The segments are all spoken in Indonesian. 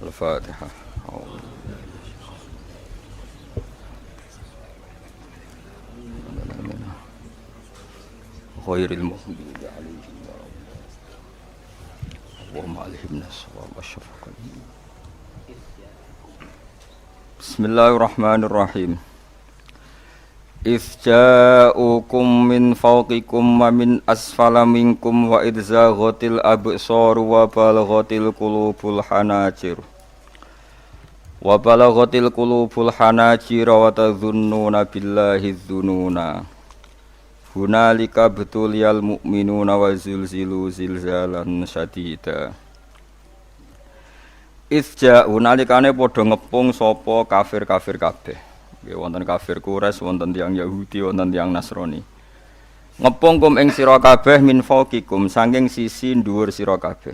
الفاتحة غير المغضوب عليهم اللهم علمنا الصواب والشفقة. بسم الله الرحمن الرحيم. إذ جاءوكم من فوقكم ومن أسفل منكم وإذ زاغت الأبصار وبلغت القلوب الحناجر وتظنون بالله الظنون هنالك ابتلي المؤمنون وزلزلوا زلزالا شديدا. إذ جاءوا nalikane padha ngepung sapa kafir-kafir kabeh. Nggih wonten kafir Quraisy, wonten tiyang Yahudi, wonten tiyang Nasrani. Ngepung kum ing sira kabeh min fauqikum saking sisi dhuwur sira kabeh.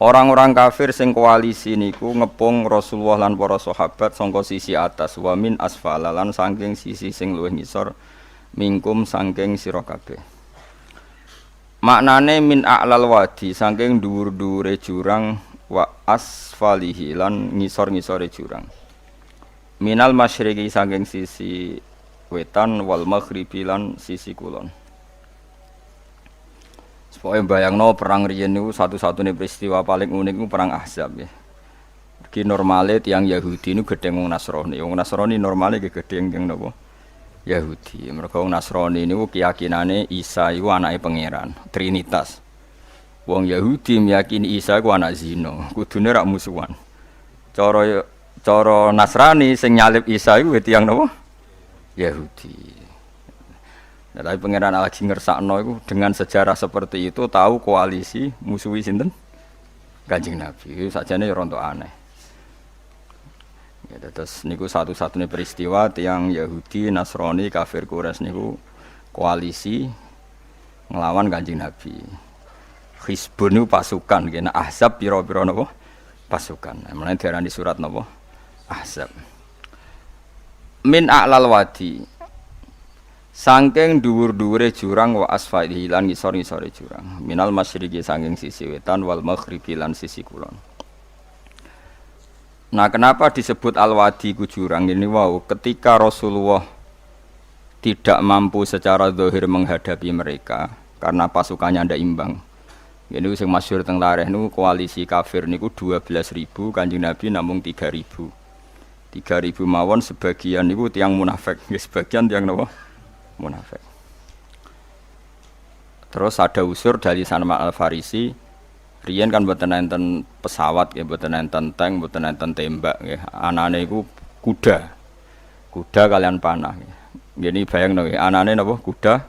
Orang-orang kafir sing koalisi niku ngepung Rasulullah lan para sahabat sangka sisi atas, wa min asfala lan saking sisi sing luwih ngisor mingkum saking sira kabeh. Maknane min a'lal wadi saking dhuwur-dhuwure jurang wa asfalihi lan ngisor-ngisore jurang. Minal masyriqi saking sisi wetan wal maghribi lan sisi kulon. Supaya bayangno perang riyen niku satu-satunya peristiwa paling unik niku perang Ahzab ya. Iki normale tiyang Yahudi niku gedhe wong Nasrani. Wong Nasrani normale gedhe tiyang napa? Yahudi. Mergo wong Nasrani niku keyakinane Isa iku anake pangeran, Trinitas. Wong Yahudi meyakini Isa iku anak zina, kudune rak musuhan. Cara Nasrani sing nyalib Isa iku tiyang napa? Yahudi. Nah, tapi pangeran lagi ngersakno iku dengan sejarah seperti itu tahu koalisi musuhi sinten? Kanjeng Nabi. Sakjane ya rontok aneh. Ya, terus niku satu-satunya peristiwa tiyang Yahudi, Nasrani, kafir Quraisy niku koalisi nglawan Kanjeng Nabi. Hizbun niku pasukan, kena Ahzab pira-pira napa? Pasukan. Mulane diarani surat napa? Ahzab. Min a'lal wadi. Sangking dhuwur-dhuwure jurang wa asfalihi lan ngisor-ngisore jurang. Minal masyriqi sangking sisi wetan wal maghribi lan sisi kulon. Nah, kenapa disebut al-wadi ku jurang ini wau? Ketika Rasulullah tidak mampu secara zahir menghadapi mereka karena pasukannya ndak imbang. Ini sing masyhur teng lareh niku koalisi kafir niku 12.000, Kanjeng Nabi namung 3.000. 3.000 mawon sebagian niku tiyang munafik, nggih sebagian tiyang napa? Munafik. Terus ada usur dari Salman Al-Farisi. Riyen kan mboten enten pesawat, ya mboten enten tank, mboten enten tembak, nggih. Anane iku kuda. Kuda kalian panah. Ngene bayangno nggih, anane napa? Kuda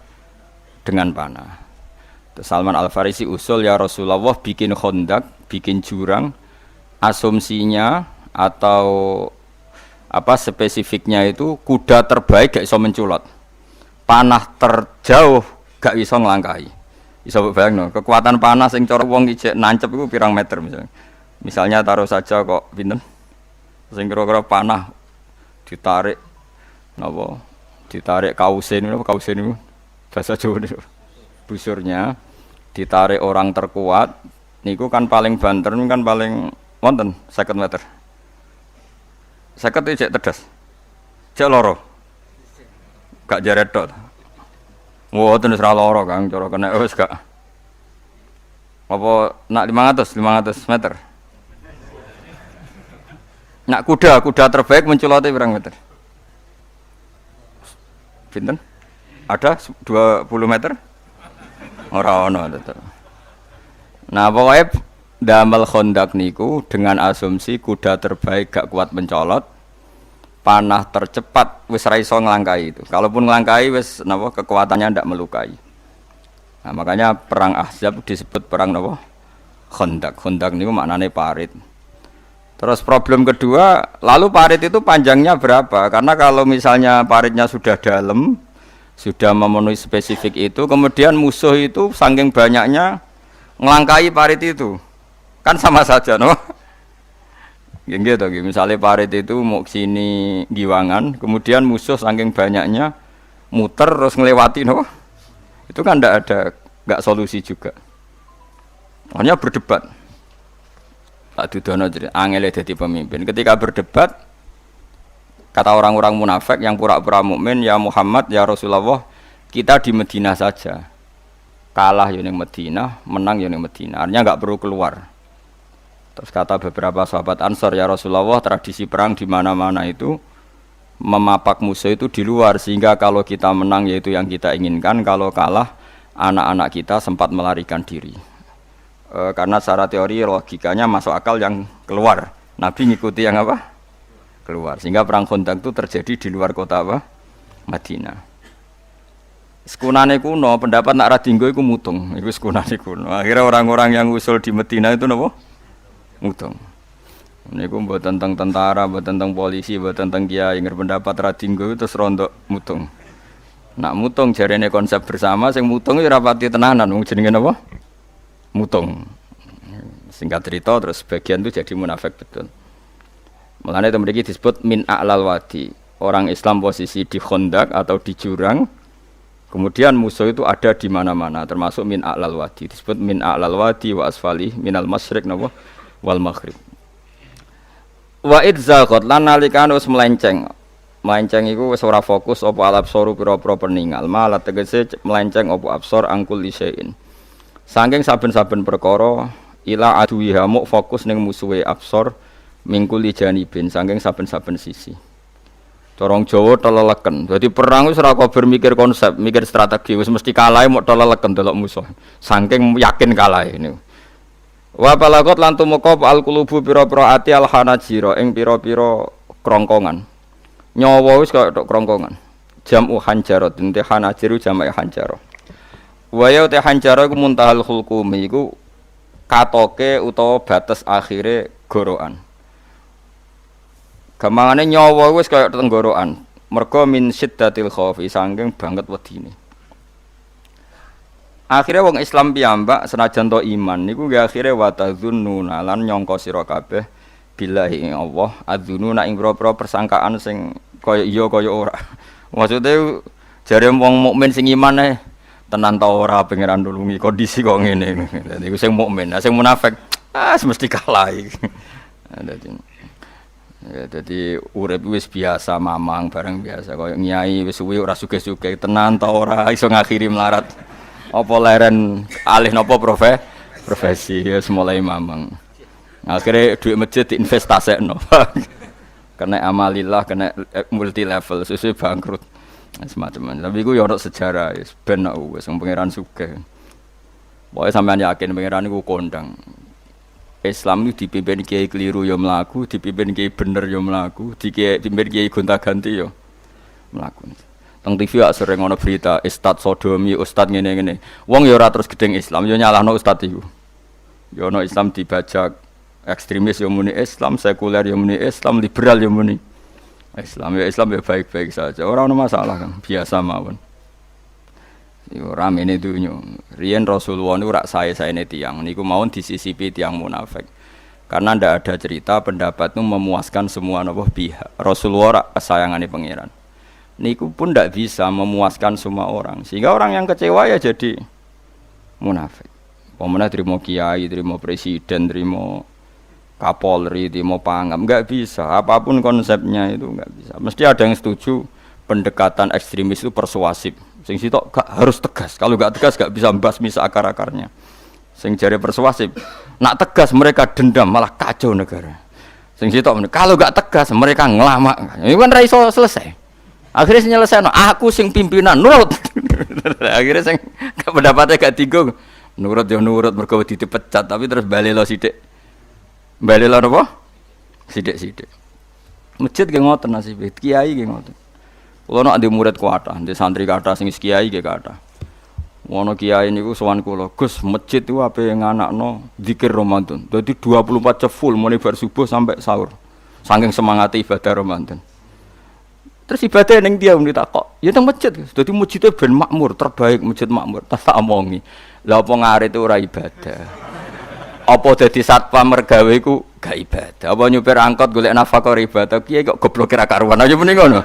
dengan panah. Terus Salman Al-Farisi usul, ya Rasulullah bikin khandak, bikin jurang. Asumsinya atau apa spesifiknya itu kuda terbaik gak iso menculot. Panah terjauh gak iso nglangkahi. Iso bayangno, kekuatan panah sing cara wong ijek nancep iku pirang meter misalnya. Misalnya taruh saja kok pinten? Sing kira-kira panah ditarik napa? Ditarik kausen niku bahasa Jawa niku. Busurnya ditarik orang terkuat niku kan paling banter niku kan paling wonten 50 meter. 50 ijek tedas. Jek loro. Gak jaret tok. Wah, tenan ora lara Kang, cara kena wis gak. Apa nak 500 meter. Nak kuda terbaik menculote pirang meter? Pinten? Ada 20 meter? Ora ono tetep. Nah, pokoknya damel khandak niku dengan asumsi kuda terbaik gak kuat mencolot. Panah tercepat wis ra iso nglangkai itu. Kalaupun nglangkai wis napa kekuatannya ndak melukai. Nah, makanya perang Ahzab disebut perang napa? Khandak. Khandak niku maknane parit. Terus problem kedua, lalu parit itu panjangnya berapa? Karena kalau misalnya paritnya sudah dalam, sudah memenuhi spesifik itu, kemudian musuh itu saking banyaknya nglangkai parit itu. Kan sama saja, no? Gitu, misalnya parit itu mau sini giwangan, kemudian musuh saking banyaknya muter terus ngelewati, no? Itu kan nggak solusi juga. Hanya berdebat. Tak dudono angele dadi pemimpin. Ketika berdebat kata orang-orang munafik yang pura-pura mukmin, ya Muhammad, ya Rasulullah, kita di Madinah saja. Kalah yang Madinah, menang yang Madinah. Artinya enggak perlu keluar. Terus kata beberapa sahabat Ansor, ya Rasulullah, tradisi perang di mana-mana itu memapak musuh itu di luar, sehingga kalau kita menang yaitu yang kita inginkan, kalau kalah anak-anak kita sempat melarikan diri. Karena secara teori logikanya masuk akal yang keluar. Nabi ngikuti yang apa? Keluar. Sehingga perang Khandaq itu terjadi di luar kota apa? Madinah. Sekunane kuno, pendapat nak radinggo iku mutung. Iku sekunane kuno. Akhirnya orang-orang yang usul di Madinah itu napa? Mutung. Niku mboten tentang tentara, mboten tentang polisi, mboten tentang kiai, pendapat radinggo itu terus rontok mutung. Nak mutung jarene konsep bersama, sing mutung ya rapati tenanan, wong jenenge napa? Mutung. Singkat cerita terus bagian itu jadi munafik betul. Mulane itu mriki disebut min a'lal wadi. Orang Islam posisi di Khandaq atau di jurang. Kemudian musuh itu ada di mana-mana, termasuk min a'lal wadi. Disebut min a'lal wadi wa asfali minal masyriq wal maghrib. Wa idzaqat lan nalikane wis melenceng. Melenceng iku wis ora fokus apa alab soru pira-pira peninggal. Malah tegese melenceng apa absor angkul lisein. Saking saben-saben perkara ila aduwiha muk fokus ning musuhe absor mingkul janibin saking saben-saben sisi. Corong Jawa teleleken. Dadi perang wis ora kok bermikir konsep, mikir strategi, wis mesti kalah muk teleleken delok musuh. Saking yakin kalah niku. Wa balagot lan tumeka al-qulubu pira-pira ati al-hanajira ing pira-pira krongkongan. Nyawa wis kaya tok krongkongan. Jam'u hanjarat, ente hanajiru jam'e hanjarah. Wa ya te hanjarah iku muntahal khulqumi iku katoke utawa batas akhire gorokan. Gamangane nyawa wis kaya tenggorokan. Merga min syiddatil khaufi saking banget wedine. Akhire wong Islam piyambak senajan to iman niku nggih akhire wa tazunnuna lan nyangka sira kabeh billahi Allah adzununa ing pira-pira persangkaan sing kaya iya kaya ora. Maksude jare wong mukmin sing iman tenan ta ora pangeran nulungi kondisi kok ngene. Dadi iku sing mukmin, sing munafik mesti kalah iki. Dadi urip wis biasa mamang bareng biasa kaya nyai wis suwi ora sugih-sugih tenan ta ora iso ngakhiri melarat. Apa leren alih napa profesi ya mulai mamang. Akhirnya duit masjid diinvestasekno. Kena amalillah, kena multi level sesuai bangkrut. Semacam. Tapi iku ya ono sejarah wis ben wis pangeran sugih. Pokoke sampean yakin pangeran iku kondang. Islam itu dipimpin kiai keliru ya mlaku, dipimpin kiai bener ya mlaku, dipimpin kiai gonta-ganti ya mlaku. Teng TV gak sering ana berita ustad sodomi, ustad ngene-ngene. Wong ya ora terus gedeng Islam, ya nyalahno ustad iku. Ya ana Islam dibajak, ekstremis ya muni Islam, sekuler ya muni Islam, liberal ya muni Islam. Ya Islam ya baik-baik saja. Ora ana masalah kan, biasa mawon. Yo ramene dunya. Riyen Rasulullah niku rak sae-saene tiyang niku mawon disisipi tiyang munafik. Karena ndak ada cerita pendapat itu memuaskan semua napa pihak. Rasulullah rak kesayangane pangeran. Niku pun tidak bisa memuaskan semua orang, sehingga orang yang kecewa ya jadi munafik. Pemenang terima kiai, terima presiden, terima kapolri, terima pangam, nggak bisa. Apapun konsepnya itu nggak bisa. Mesti ada yang setuju pendekatan ekstremis itu persuasif. Sing sitok harus tegas. Kalau nggak tegas nggak bisa membasmi akar-akarnya. Sing jare persuasif, nak tegas mereka dendam malah kacau negara. Sing sitok kalau nggak tegas mereka ngelamak. Ini kan ra iso selesai. Akhirnya nyelesaikan, aku sing pimpinan nurut. Akhirnya sing pendapatnya gak tiga, nurut ya nurut mergo dipecat tapi terus bali lo sithik. Bali lo apa? Sithik-sithik. Masjid ge ngoten nasibe, kiai ge ngoten. Kulo nek ade murid kuatah, ade santri kathah sing kiai ge kathah. Ono kiai niku sowan kula, Gus, masjid itu ape nganakno zikir Ramadan. Dadi 24 jam full mulai bar subuh sampai sahur. Saking semangat ibadah Ramadan. Terus ibadah ning dia muni takok. Ya teng masjid. Dadi masjid ben makmur, terbaik masjid makmur. Tak omongi. Lah apa ngarit ora ibadah? Apa dadi satpam mergawe iku gak ibadah? Apa nyupir angkot golek nafkah ibadah? Kiye kok goblok ra karuan aja muni ngono.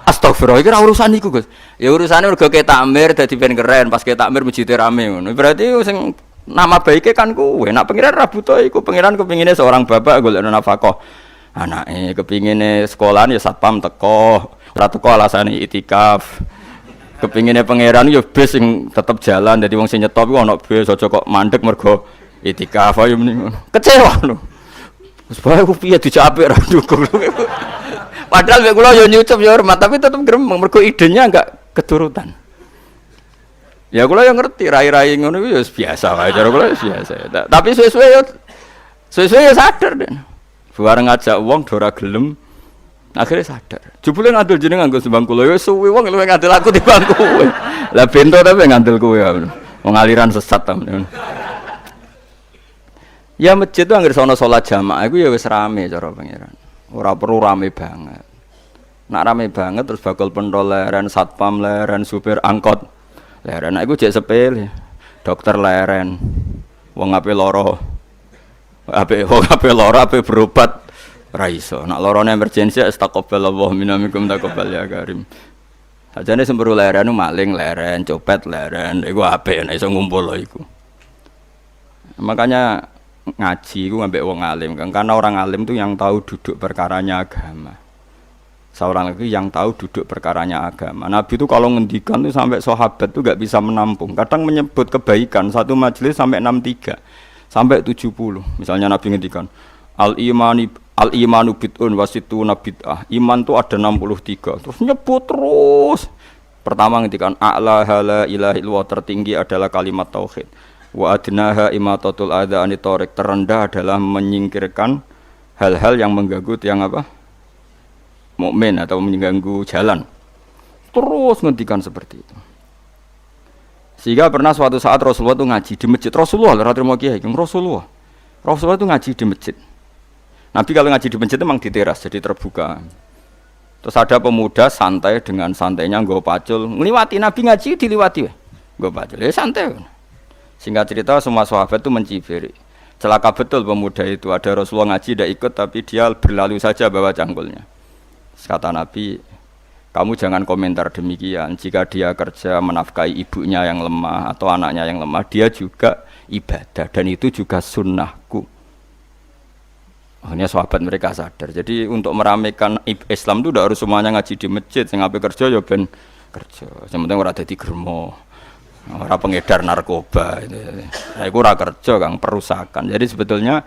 Astagfirullah, iki ora urusan iku, Gus. Ya urusane mergo ke takmir dadi ben keren, pas ke takmir masjid rame ngono. Berarti sing Nama baiknya kan kowe. Nak pengiran ra butuh iku, pengiran kepingine seorang bapak golek nafkah. Anake kepingine sekolahan ya satpam teko, ora teko alasane itikaf. Kepingine pangeran ya bis sing tetep jalan, dadi wong sing nyetop iku ana bis aja kok mandek mergo itikaf ayo mending. Kecewa lho. Wis bae ku piye dicapik ra dukung. Padahal mek kula yo nyucup yo hormat, tapi tetep gremeng mergo idenya enggak keturutan. Ya kula yo ngerti rai-rai ngono ku yo biasa wae cara kula biasa. Tapi suwe-suwe yo sadar den. Bareng ngajak wong do ora gelem akhirnya sadar. Jebule ngandel jeneng nganggo sembang kula yo suwe wong luwih ngandel aku timbang kowe. Lah bento tapi ngandel kowe ya. Wong aliran sesat ta. Ya masjid itu anggere sono salat jamaah iku ya wis rame cara pangeran. Ora perlu rame banget. Nak rame banget terus bakal pentol leren, satpam leren, supir angkot leren. Nah iku jek sepele. Dokter leren. Wong ape lara. Ape lara ape berobat ra iso. Nak larane emergensi astagfirullah minamikum taqabbal ya karim. Sajane semburu leren maling leren, copet leren. Iku ape nek iso ngumpul iku. Makanya ngaji ku ngambek wong alim kan, karena orang alim itu yang tahu duduk perkaranya agama. Seorang lagi yang tahu duduk perkaranya agama. Nabi itu kalau ngendikan tuh sampai sahabat tuh gak bisa menampung. Kadang menyebut kebaikan satu majelis sampai 63 sampai 70. Misalnya Nabi ngendikan al imanu bid'un wasituna bid'ah. Iman tuh ada 63. Terus nyebut terus. Pertama ngendikan a'la la ilaha illallah, tertinggi adalah kalimat tauhid. Wa adnaha imatatul adza anit thariq, terendah adalah menyingkirkan hal-hal yang mengganggu tiang apa? Mukmin atau mengganggu jalan. Terus ngendikan seperti itu. Sehingga pernah suatu saat Rasulullah itu ngaji di masjid. Rasulullah ora trimo kiai, Rasulullah itu ngaji di masjid. Nabi kalau ngaji di masjid itu memang di teras, jadi terbuka. Terus ada pemuda santai dengan santainya nggo pacul, ngliwati Nabi ngaji diliwati wae. Nggo pacul, ya santai. Singkat cerita semua sahabat itu mencibiri. Celaka betul pemuda itu. Ada Rasulullah ngaji tidak ikut tapi dia berlalu saja bawa cangkulnya. Kata Nabi, kamu jangan komentar demikian. Jika dia kerja menafkahi ibunya yang lemah atau anaknya yang lemah, dia juga ibadah dan itu juga sunnahku. Akhirnya sahabat mereka sadar. Jadi untuk meramaikan Islam itu tidak harus semuanya ngaji di masjid. Sing ape kerja ya ben kerja. Yang penting ora dadi germo. Orang pengedar narkoba itu. Nah, itu ora kerja Kang, perusakan. Jadi sebetulnya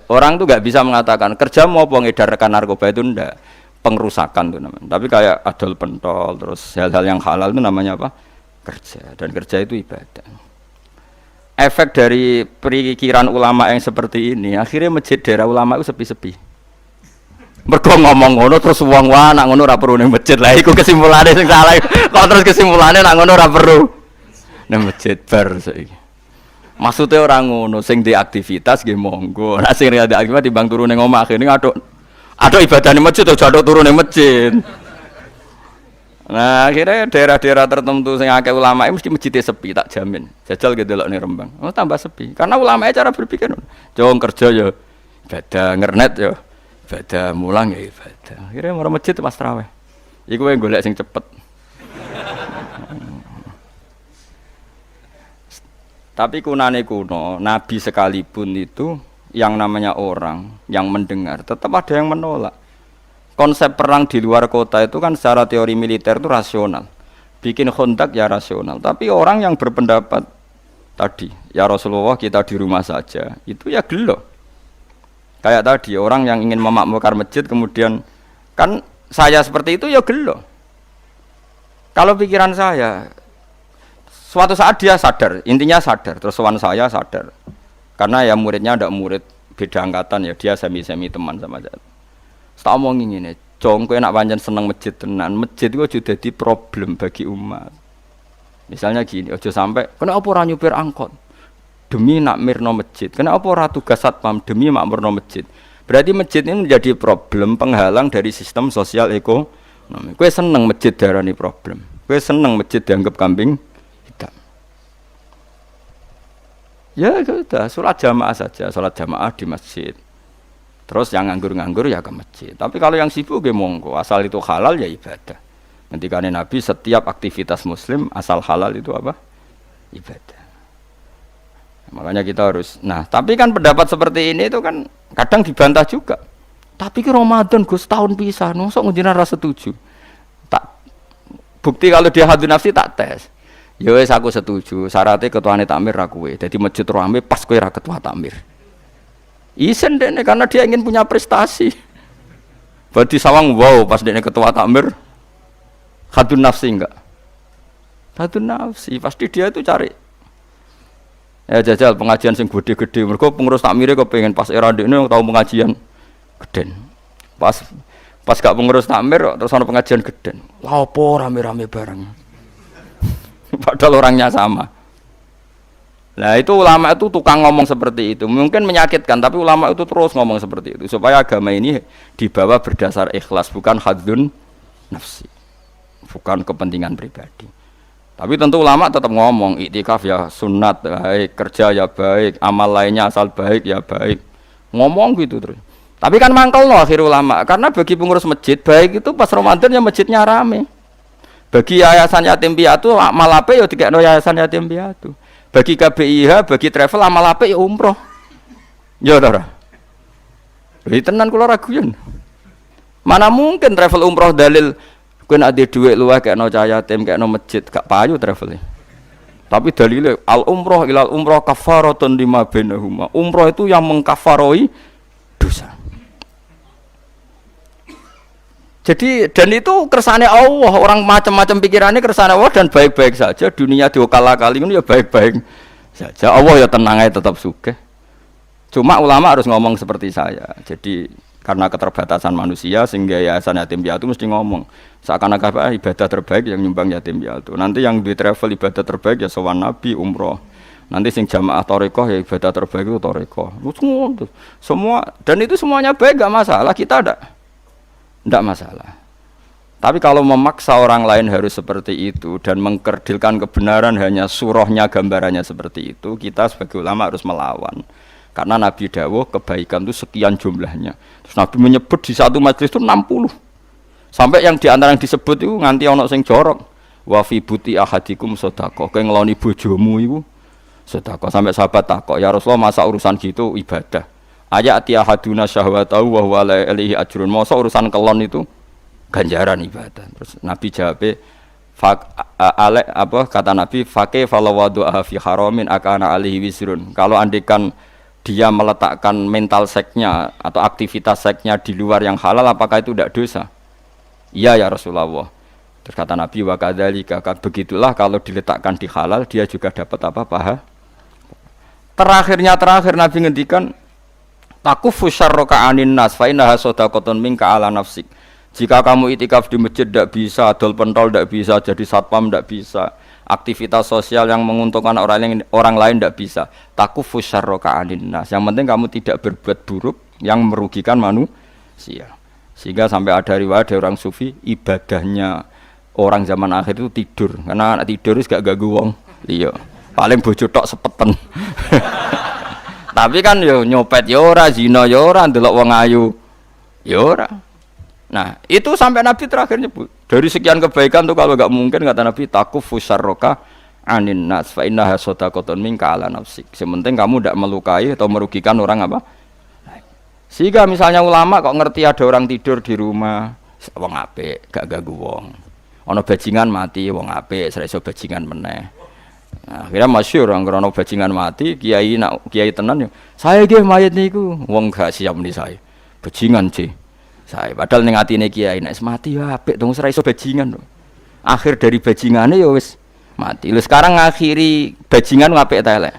orang tuh nggak bisa mengatakan kerja mau pengedarkan narkoba itu ndak, pengrusakan tuh namanya. Tapi kayak adol pentol terus hal-hal yang halal itu namanya apa? Kerja. Dan kerja itu ibadah. Efek dari perikiran ulama yang seperti ini, akhirnya masjid daerah ulama itu sepi-sepi. Mergo ngomong ngono terus wong wae nak ngono ora perlu ning masjid. Lah iku kesimpulane sing salah. Kok terus kesimpulane nak ngono ora perlu nang masjid bar saiki. Maksude ora ngono, sing di aktivitas nggih monggo. Nek sing ada aktivitas timbang turu ning omah kene aduk ibadahne masjid aja aduk turu ning masjid. Nah, akhirnya daerah-daerah tertentu sing akeh ulama mesti masjidnya sepi, tak jamin. Jajal gitu delok ning Rembang. Oh, tambah sepi. Karena ulama cara berpikir jong kerja ya ibadah, ngernet ya ibadah, mulang ya ibadah. Akhirnya marang masjid pas tarawih. Iku wae golek sing cepet. Tapi kunane kuno, Nabi sekalipun itu yang namanya orang yang mendengar, tetap ada yang menolak. Konsep perang di luar kota itu kan secara teori militer itu rasional. Bikin kontak ya rasional. Tapi orang yang berpendapat tadi, ya Rasulullah kita di rumah saja, itu ya gelo. Kayak tadi, orang yang ingin memakmurkan masjid kemudian, kan saya seperti itu ya gelo. Kalau pikiran saya, suatu saat dia sadar, intinya sadar, terus sowan saya sadar. Karena ya muridnya ada murid beda angkatan ya, dia semi-semi teman sama saya. Tak omongin ngene, jong kowe nak pancen seneng masjid tenan, masjid iku aja dadi problem bagi umat. Misalnya gini, aja sampai kenapa ora nyupir angkot demi nak mirno masjid, kenapa ora tugas satpam demi makmurno masjid. Berarti masjid ini menjadi problem penghalang dari sistem sosial ekonomi. Kowe seneng masjid darani problem. Kowe seneng masjid dianggap kambing. Ya sudah, sholat jamaah saja, sholat jamaah di masjid. Terus yang nganggur-nganggur ya ke masjid. Tapi kalau yang sibuk ya monggo, asal itu halal ya ibadah. Ngendikane Nabi setiap aktivitas muslim asal halal itu apa? Ibadah. Makanya kita harus. Nah, tapi kan pendapat seperti ini itu kan kadang dibantah juga. Tapi ki Ramadan Gus tahun pisan, mosok njenengan ra setuju. Tak bukti kalau dia hadun nafsi tak tes. Ya wis aku setuju, syaratnya ketuane takmir ra kowe. Dadi masjid rame pas kowe ra ketua takmir. Isen dene karena dia ingin punya prestasi. Berarti sawang wow pas dene ketua takmir hadun nafsi enggak? Hadun nafsi, pasti dia itu cari. Ya jajal pengajian sing gede-gede. Mergo pengurus takmire kepengin pas era ndekne tau pengajian geden. Pas gak pengurus takmir terus ana pengajian geden. Lah opo rame-rame bareng. Padahal orangnya sama. Nah itu ulama itu tukang ngomong seperti itu. Mungkin menyakitkan, tapi ulama itu terus ngomong seperti itu supaya agama ini dibawa berdasar ikhlas, bukan hadzun nafsi, bukan kepentingan pribadi. Tapi tentu ulama tetap ngomong iktikaf ya sunat baik, kerja ya baik, amal lainnya asal baik ya baik. Ngomong gitu terus. Tapi kan mangkel loh akhir ulama, karena bagi pengurus masjid baik itu pas Ramadan ya masjidnya rame. Bagi yayasan yatim piatu amal apik ya dikekno yayasan yatim piatu. Bagi KBIH, bagi travel amal apik ya umroh. Ya ora. Lha tenan kula raguyen. Mana mungkin travel umroh dalil kowe nek ade dhuwit luwih kekno cah yatim, kekno masjid, gak payu travel. Tapi dalile al umroh ilal umroh kafaratun lima bainahuma. Umroh itu yang mengkafaroi dosa. Jadi dan itu kersane Allah, orang macam-macam pikirannya kersane Allah dan baik-baik saja. Dunia diokal-akali ini ya baik-baik saja. Allah ya tenang aja tetap sugih. Cuma ulama harus ngomong seperti saya. Jadi karena keterbatasan manusia sehingga yayasan yatim piatu mesti ngomong seakan-akan ibadah terbaik yang nyumbang yatim piatu. Nanti yang di travel ibadah terbaik ya sowan nabi umroh. Nanti sing jamaah thariqah ya ibadah terbaik itu thariqah. Semua dan itu semuanya baik gak masalah, kita tidak masalah. Tapi kalau memaksa orang lain harus seperti itu dan mengkerdilkan kebenaran hanya surahnya gambarannya seperti itu, kita sebagai ulama harus melawan. Karena Nabi dawuh kebaikan itu sekian jumlahnya. Terus Nabi menyebut di satu majelis itu 60. Sampai yang diantara yang disebut itu nganti ana sing jorok. Wa fi buti ahadikum sedekah. Kowe ngeloni bojomu iku sedekah. Sampai sahabat takok, "Ya Rasulullah, masa urusan gitu ibadah?" Ayati ahaduna syahwatahu wa huwa alaihi ajrun. Masa urusan kelon itu ganjaran ibadah. Terus Nabi jawab, kata Nabi, "Faqih falawadu'a fi haramin akana alaihi wisrun." Kalau andikan dia meletakkan mental seksnya atau aktivitas seksnya di luar yang halal, apakah itu tidak dosa? Iya ya Rasulullah. Terus kata Nabi, "Wa kadzalika," begitulah kalau diletakkan di halal dia juga dapat apa paha. Terakhir Nabi ngendikan takufu syarraka anin nas fa innaha shadaqatun minka ala nafsik. Jika kamu itikaf di masjid tidak bisa, adol pentol tidak bisa, jadi satpam tidak bisa, aktivitas sosial yang menguntungkan orang lain tidak bisa. Takufu syarraka anin nas. Yang penting kamu tidak berbuat buruk yang merugikan manusia. Sehingga sampai ada riwayat dari orang sufi, ibadahnya orang zaman akhir itu tidur. Karena anak tidur itu gak ganggu wong. Iya. Paling bojo tok sepeten. Tapi kan yo nyopet yo ora, zina yo ora, ndelok wong ayu yo ora. Nah, itu sampai Nabi terakhir nyebut. Dari sekian kebaikan tuh kalau enggak mungkin kata Nabi takufu syarraka anin nas fa innaha shadaqatun minka ala nafsik. Sementing kamu tidak melukai atau merugikan orang apa? Sehingga misalnya ulama kok ngerti ada orang tidur di rumah, wong apik, gak ganggu wong. Ana bajingan mati, wong apik, ora iso bajingan meneh. Nah, akhirnya masyhur orang krono bajingan mati, kiai tenan yo. Saya nggih mayit niku, wong gak siap muni saya. Bajingan sih. Saya padahal ning atine kiai nek mati ya apik dong ora iso bajingan. Akhir dari bajingane ya wis mati. Lha sekarang ngakhiri bajingan apik ta elek?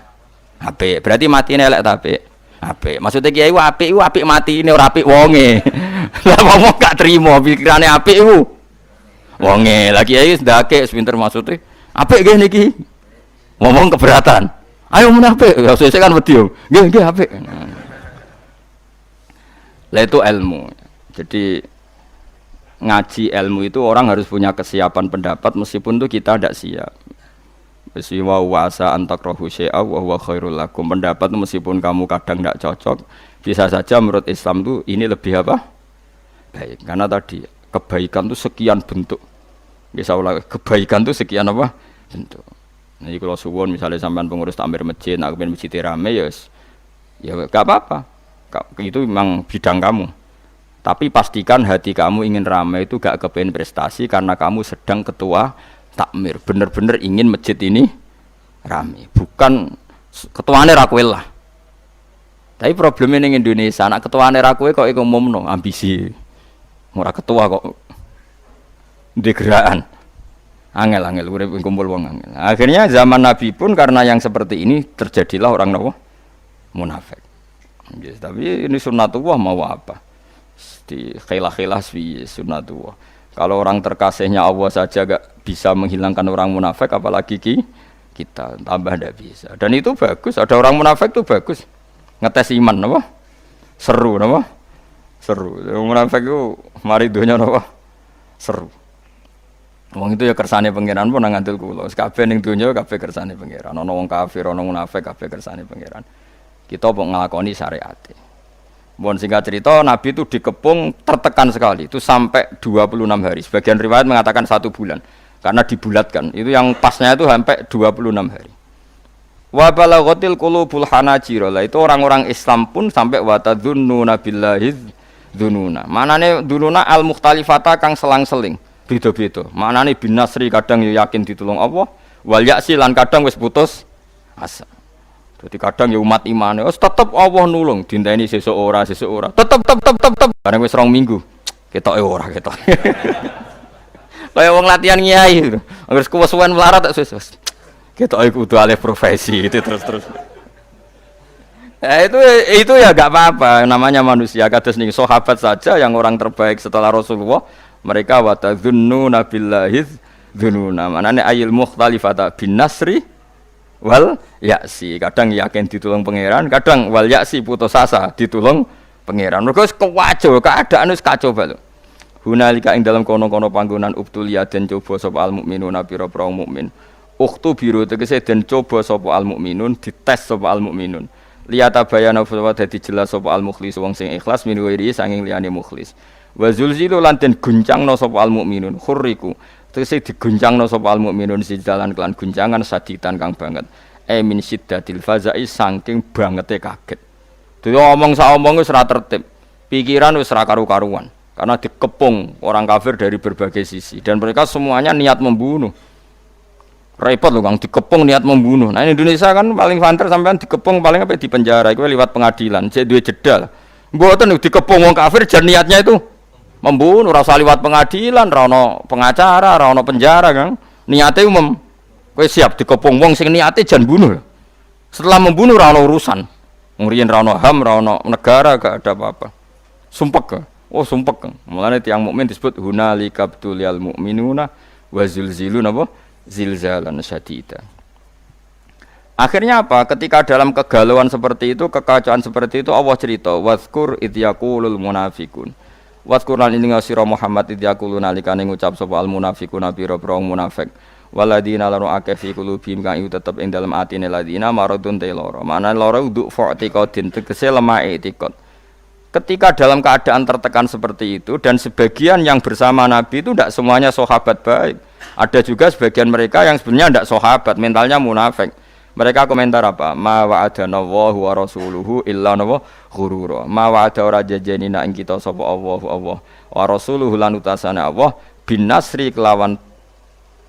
Apik. Berarti matine elek ta apik? Apik. Maksudnya kiai apik iku apik matine ora apik wonge. Lah wong gak trimo pikirane apik iku. Wonge. Lah kiai ndake sepinter maksude. Apik nggih niki. Ngomong keberatan. Ayo menapik. Ya sesuk kan wedi yo. Nggih apik. Lah itu ilmu. Jadi ngaji ilmu itu orang harus punya kesiapan pendapat meskipun itu kita tidak siap. Wa wasa antakrahu syai'a wa huwa khairul lakum. Pendapat meskipun kamu kadang tidak cocok, bisa saja menurut Islam itu ini lebih apa? Baik. Karena tadi kebaikan itu sekian bentuk. Bisa ulang kebaikan itu sekian apa? Bentuk. Nih kalau suwon misalnya sampean pengurus takmir masjid, nak kepen masjid rame ya gak apa-apa. Itu memang bidang kamu. Tapi pastikan hati kamu ingin ramai itu gak kepengen prestasi karena kamu sedang ketua takmir. Bener-bener ingin masjid ini ramai. Bukan ketuanya rakwel lah. Tapi problemnya di Indonesia, anak ketuanya rakwel kok ngomong ambisi. Ora ketua kok degeraan. Angel urip kumpul wong angel. Akhirnya zaman Nabi pun karena yang seperti ini terjadilah orang nawa munafik. Yes, tapi ini sunnatullah mau apa? Di khilah-khilah sunnatullah. Kalau orang terkasihnya Allah saja gak bisa menghilangkan orang munafik, apalagi kita tambah ndak bisa. Dan itu bagus. Ada orang munafik itu bagus. Ngetes iman, apa? Seru, apa? Seru. Orang munafik itu mari dunya apa? Seru. Wong itu ya kersane pangeran pun nang ngandel kula. Kabeh ning donya kabeh kersane pangeran. Ana wong kafir, ana munafik kabeh kersane pangeran. Kita mau ngelakoni syariate. Mohon singkat cerita, Nabi itu dikepung tertekan sekali, itu sampai 26 hari. Sebagian riwayat mengatakan 1 bulan, karena dibulatkan. Itu yang pasnya itu sampai 26 hari. Wa balaghatil qulubul hanajir. Itu orang-orang Islam pun sampai wa tadzunnuna billahi dzununa. Manane dzununa al-mukhtalifata kang selang-seling, beda-beda. Manane bin nasri kadang ya yakin ditulung Allah, wal ya'si lan kadang wis putus asa. Jadi kadang ya umat imane, tetep Allah nulung, dinteni sesuk ora. Tetep. Bareng wis 2 minggu. Ketoke ora ketok. Kaya wong latihan kiai gitu. Wis kuwes-kuwen melarat tak wis. Ketoke kudu alih profesi itu terus. Itu ya enggak apa-apa, namanya manusia. Kados ning sahabat saja yang orang terbaik setelah Rasulullah, mereka wa tadzunnuna billahi dzununa. Manane ayil mukhtalifata bin nasri wal yaksi, kadang yakin ditulung pangeran, kadang wal yaksi putus asa ditulung pangeran. Mergo wis kacau, keadaan wis kacau bae. Hunalika ing dalam kono-kono panggonan ubtuliya den coba sapa al mukminuna pira-pira mukmin. Ukhtu biru tegese den coba sapa al mukminun, dites sapa al mukminun. Liyata bayana fa dadi jelas sapa al mukhlis wong sing ikhlas min wiri sanging liyane mukhlis. Wa zulzilu lan den guncangno sapa al mukminun khurriku. Tegese diguncangno sapa al mukminun sidalan kelan guncangan saditan kang banget. Min siddatil fazai saking bangete kaget. Dadi omong sak omong wis ora tertib. Pikiran wis ora karu-karuan karena dikepung orang kafir dari berbagai sisi dan mereka semuanya niat membunuh. Repot loh Kang, dikepung niat membunuh. Nah Indonesia kan paling banter sampean dikepung paling apa di penjara, iku lewat pengadilan. Cek duwe jeda. Mboten dikepung wong kafir jan niatnya itu membunuh, rasa liwat pengadilan, ra ono pengacara, ra ono penjara, Kang. Niate umum. Kowe siap dikepung wong sing niate jan bunuh. Setelah membunuh ra ono urusan. Ngriyen ra ono HAM, ra ono negara, gak ada apa-apa. Sumpek. Oh, sumpek. Mulane tiyang mukmin disebut hunalika btuliyal mukminuna wa zulzilun apa? Zilzalan syadida. Akhirnya apa? Ketika dalam kegalauan seperti itu, kekacauan seperti itu, Allah cerita, wazkur idh yaqulul munafiqun. Wazkur lan ing sira Muhammad idh yaqulun nalikane ngucap sapa al munafiquna pira-pira munafik. Waladina lanu akeh fi qulubihim kang iku tetep ing dalem atine ladina maradun te lara. Mana lara uduk fa'tiqadin tegese lemah etikad. Ketika dalam keadaan tertekan seperti itu dan sebagian yang bersama Nabi itu tidak semuanya sahabat baik. Ada juga sebagian mereka yang sebenarnya tidak sahabat, mentalnya munafik. Mereka komentar apa? Ma wa'adana Allahu wa rasuluhu illa ghurura. Ma wa'ada ora janjeni nak ing kita sapa Allah wa rasuluhu lan utasane Allah bin nasri kelawan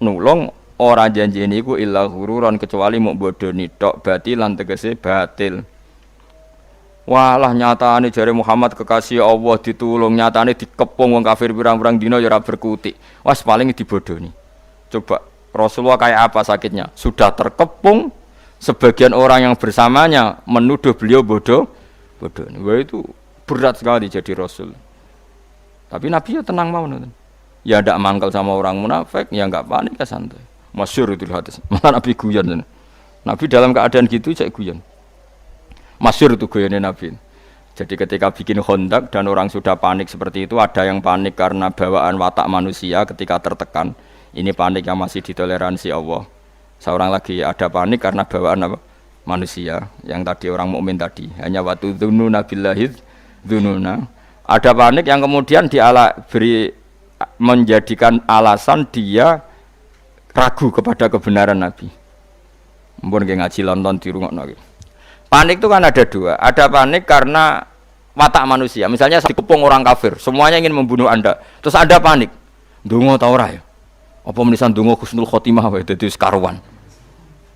nulung ora janjeni iku illa ghururan kecuali muk bodoni tok batilan tegese batil. Walah nyatane jare Muhammad kekasih Allah ditulung, nyatane dikepung wong kafir pirang-pirang dina ya ora berkutik. Wes paling dibodoni. Coba Rasulullah kayak apa sakitnya? Sudah terkepung, sebagian orang yang bersamanya menuduh beliau bodoh. Wah itu berat sekali jadi Rasul. Tapi Nabi ya tenang mau nonton. Ya tidak mangkal sama orang munafik, ya enggak panik, ya santai. Masyhur itu hadis. Malah Nabi guyon. Nabi dalam keadaan gitu cek guyon. Masyhur itu guyonnya Nabi. Jadi ketika bikin Khandaq dan orang sudah panik seperti itu, ada yang panik karena bawaan watak manusia ketika tertekan. Ini panik yang masih ditoleransi Allah. Seorang lagi ada panik karena bawaan apa? Manusia yang tadi orang mukmin tadi. Hanya waktu dzununa billahi dzununa. Ada panik yang kemudian beri menjadikan alasan dia ragu kepada kebenaran Nabi. Mumpun nggih ngaji London dirungokno iki. Panik itu kan ada dua. Ada panik karena watak manusia. Misalnya dikepung orang kafir, semuanya ingin membunuh Anda. Terus Anda panik. Ndonga ta ora ya? Apa menisan ndonga husnul khotimah wae dadi sekaruan.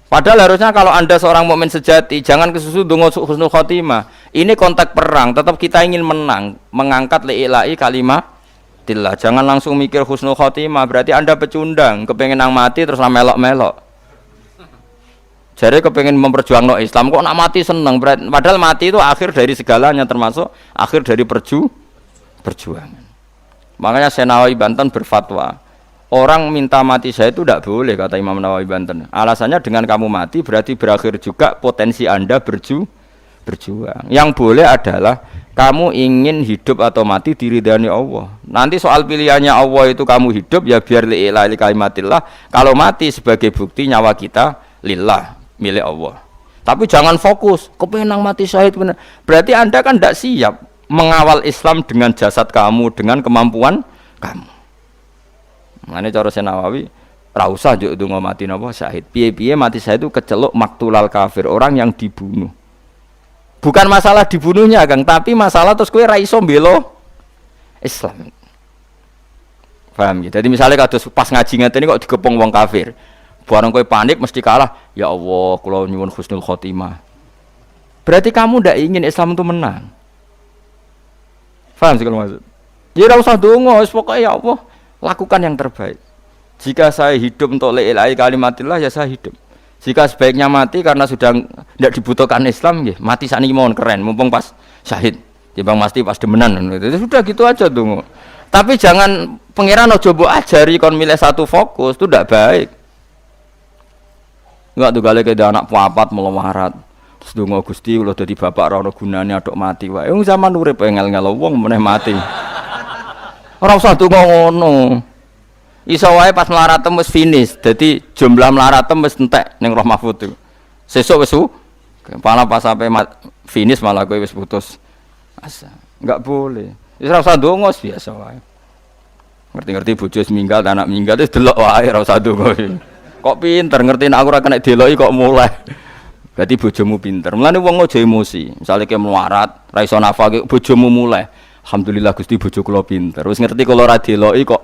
Padahal harusnya kalau Anda seorang mukmin sejati, jangan kesusu ndonga husnul khotimah. Ini konteks perang, tetap kita ingin menang, mengangkat li'ilai kalimatillah. Jangan langsung mikir husnul khotimah, berarti Anda pecundang, kepengen nang mati terus melok-melok. Jadi kepengen memperjuangkan Islam kok nak mati seneng, padahal mati itu akhir dari segalanya, termasuk akhir dari perjuangan. Makanya Syekh Nawawi Banten berfatwa, orang minta mati saya itu tidak boleh, kata Imam Nawawi Banten. Alasannya dengan kamu mati berarti berakhir juga potensi Anda berjuang. Yang boleh adalah kamu ingin hidup atau mati diridhani Allah. Nanti soal pilihannya Allah itu kamu hidup ya biar li'ilai kalimatillah. Kalau mati sebagai bukti nyawa kita lillah, milik Allah. Tapi jangan fokus kepengen mati syahid benar. Berarti Anda kan tidak siap mengawal Islam dengan jasad kamu, dengan kemampuan kamu. Mane cara Syekh Nawawi ra usah njuk ndonga mati napa syahid. Piye-piye mati syahid itu keceluk maktulal kafir, orang yang dibunuh. Bukan masalah dibunuhnya, Kang, tapi masalah terus kowe ra iso mbela Islam. Paham ya? Jadi misalnya kados pas ngaji ngeten kok digepung wong kafir. Barang kowe panik mesti kalah. Ya Allah, kula nyuwun husnul khotimah. Berarti kamu ndak ingin Islam itu menang. Paham sih kalau maksud? Ya ora usah ndonga, wis pokoke ya Allah lakukan yang terbaik. Jika saya hidup untuk li'ilai kalimatillah ya saya hidup. Jika sebaiknya mati karena sudah tidak dibutuhkan Islam, ya mati sakniki mawon keren, mumpung pas syahid. Timbang mati pas demenan. Itu sudah gitu aja tuh. Tapi jangan pangeran ojo mbok ajari kon milih satu fokus, itu tidak baik. Enggak tuh gale ke anak papat melawarat. Terus donga Gusti kula dadi bapak ra ono gunane atok mati wae. Wong zaman urip engel-engel wong meneh mati. Ora usah donga ngono. Iso wae pas mlaratem wis finish. Dadi jumlah mlaratem wis entek ning Roh Mahfuz itu. Sesuk wis kepala pas sampai finish malah kowe wis putus asa. Enggak boleh. Wis ora usah donga biasa wae. Ngerti-ngerti bojo wis minggal, anak minggal wis delok wae ora usah donga. Kok pinter ngerti nek aku ora kena deloki kok mulai. Berarti bojomu pinter. Mulane wong aja emosi. Misale ke melarat, ra iso nafah bojomu mulai. Alhamdulillah Gusti bojo kula pinter. Wis ngerti kula ora deloki kok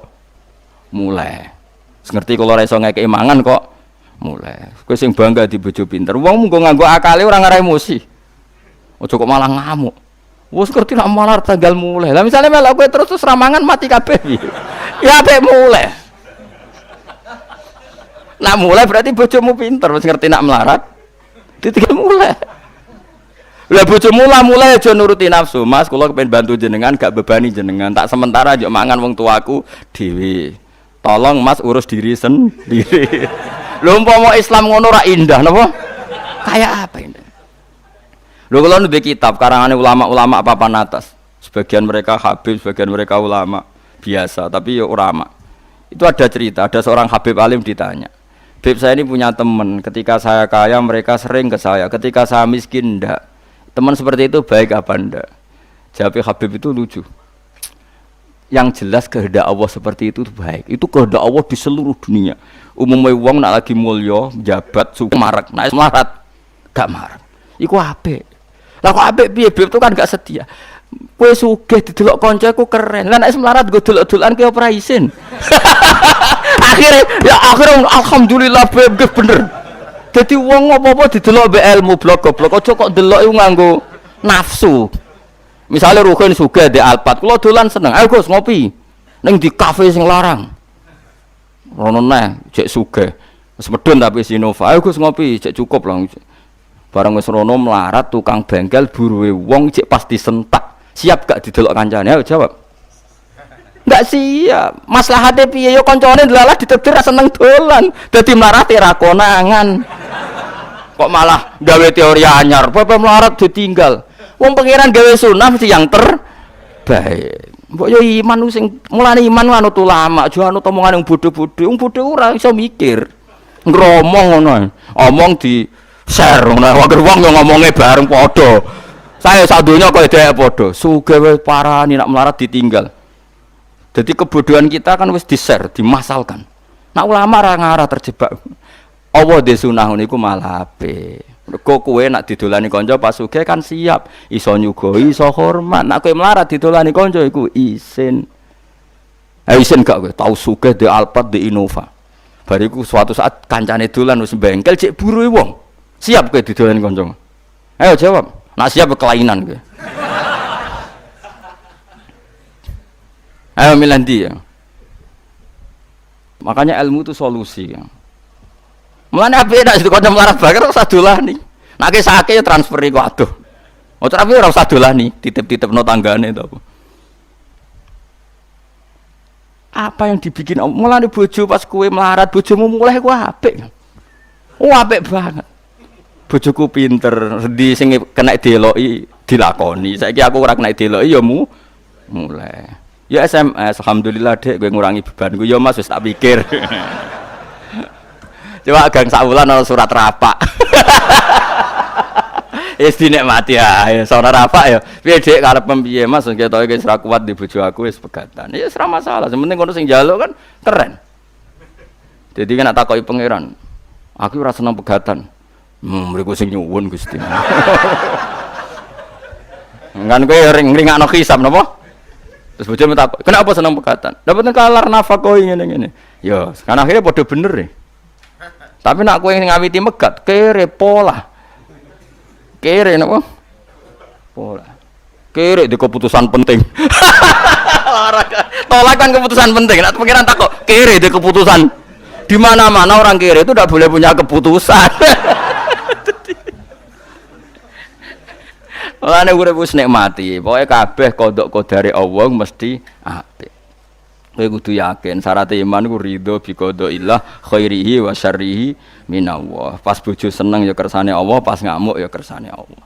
mulai. Wis ngerti kula ora iso ngekeki mangan kok mulai. Kowe sing bangga di bojo pinter. Wong mung nganggo akale ora ngara emosi. Aja kok malah ngamuk. Wis ngerti nek malar tanggal mulai. Lah misale melok kowe terus ramangan mati kabeh. Ya apik mulai. Nak mulai berarti bojomu pinter. Wis ngerti nak melarat. Ditinggal mulai. Lah bojomu mulai aja nuruti nafsu. Mas, kula kepengin bantu jenengan gak bebani jenengan. Tak sementara aja mangan wong tuaku dhewe. Tolong Mas urus diri sendiri. Lho umpama Islam ngono ra indah napa? Kayak apa ini? Lho kula nulis kitab karangane ulama-ulama papan atas. Sebagian mereka habib, sebagian mereka ulama biasa, tapi ya ulama. Itu ada cerita, ada seorang habib alim ditanya. Habib saya ini punya teman, ketika saya kaya mereka sering ke saya, ketika saya miskin enggak. Teman seperti itu baik apa enggak? Jawab Habib itu lucu. Yang jelas kehendak Allah seperti itu baik. Itu kehendak Allah di seluruh dunia. Umumnya wong nak lagi mulya, jabat, suku marak, nak melarat, gak marak. Iku apik. Lah kok apik piye? Habib itu kan gak setia. Kowe sugih didelok kancaku keren. Lah nek melarat go delok-delokan ki ora isin. Akhirnya alhamdulillah bener. Jadi wong apa-apa didelok mbek ilmu blok-blok aja kok delok iku nganggo nafsu. Misale Ruhin sugih di Alphard, kula dolan seneng. Ayo Gus ngopi ning di kafe sing larang. Rono neh cek sugih. Wis medun tapi Sinova. Ayo Gus ngopi cek cukup lah. Barang wis rono melarat tukang bengkel buruwe wong cek pasti sentak. Siap gak didelok kancane? Ayo jawab. Enggak siap. Maslahate piye yo kancane delalah ditetir seneng dolan. Dadi mlarate ra konangan. Kok malah gawe teori anyar. Bapak melarat ditinggal. Wong pangeran gawe sunah mesti yang terbaik. Mbok yo iman sing mulane iman anut ulama, aja anut omongan yang bodho-bodho. Wong bodho ora iso mikir. Ngromong ngono. Omong di share ngono. Wong yo ngomongnya bareng padha. Saya sadonya kok dhek padha. Sugih wis parani nak melarat ditinggal. Jadi kebodohan kita kan wis di-share, dimasalkan. Nah ulama ora ngarah terjebak. Allah de sunah niku malah apik. Mergo kowe nak didolani kanca pas sugih kan siap, iso nyugoi, iso hormat. Nak kowe melarat didolani kanca iku isin. Isin gak kowe tau sugih di Alphard di Innova. Bariku suatu saat kancane dolan wis bengkel cek buru wong. Siap kowe didolani kanca. Ayo jawab. Nak siap kelainan kowe. Ayo milih ndi ya. Makanya ilmu itu solusi ya. Mulane apik nek kanca melarat bakar ora usah dolani. Nek sakake transfer iku aduh. Ora tapi ora usah dolani, titip-titipno tanggane to apa. Apa yang dibikin mulane bojo pas kowe melarat bojomu mulai ku apik. Oh apik banget. Bojoku pinter, di sing kena deloki dilakoni. Saiki aku ora kena deloki ya mulai. Ya SMS, alhamdulillah Dek gue ngurangi bebanku. Ya Mas wis tak pikir. Coba gang sawulan ana surat rapak. Wis dinikmati ae. Sono rapak ya. Piye Dek karep piye Mas ketoke wis ra kuat di bojo aku wis pegatan. Ya wis ra masalah, sing penting kono sing njaluk kan keren. Jadi kan tak takoki pangeran. Aku ora seneng pegatan. Mriku sing nyuwun Gusti. Kan kowe ring-ringakno hisab napa? Terus bojo minta, kenapa seneng pegatan? Dapat kalar nafkah ngene-ngene. Ya, kan akhirnya padha bener ya. Tapi nak kowe ngawiti megat, kere pola. Kere napa? Pola. Kere di keputusan penting. Tolak kan keputusan penting. Nak pikiran takok, kere di keputusan. Di mana-mana orang kere itu tidak boleh punya keputusan. Mulane urip wis nikmati, pokoke kabeh kodok kodare Allah mesti apik. Kowe kudu yakin syarat iman ku ridho bi qadaillah khairihi wa syarrihi minallah. Pas bojo seneng ya kersane Allah, pas ngamuk ya kersane Allah.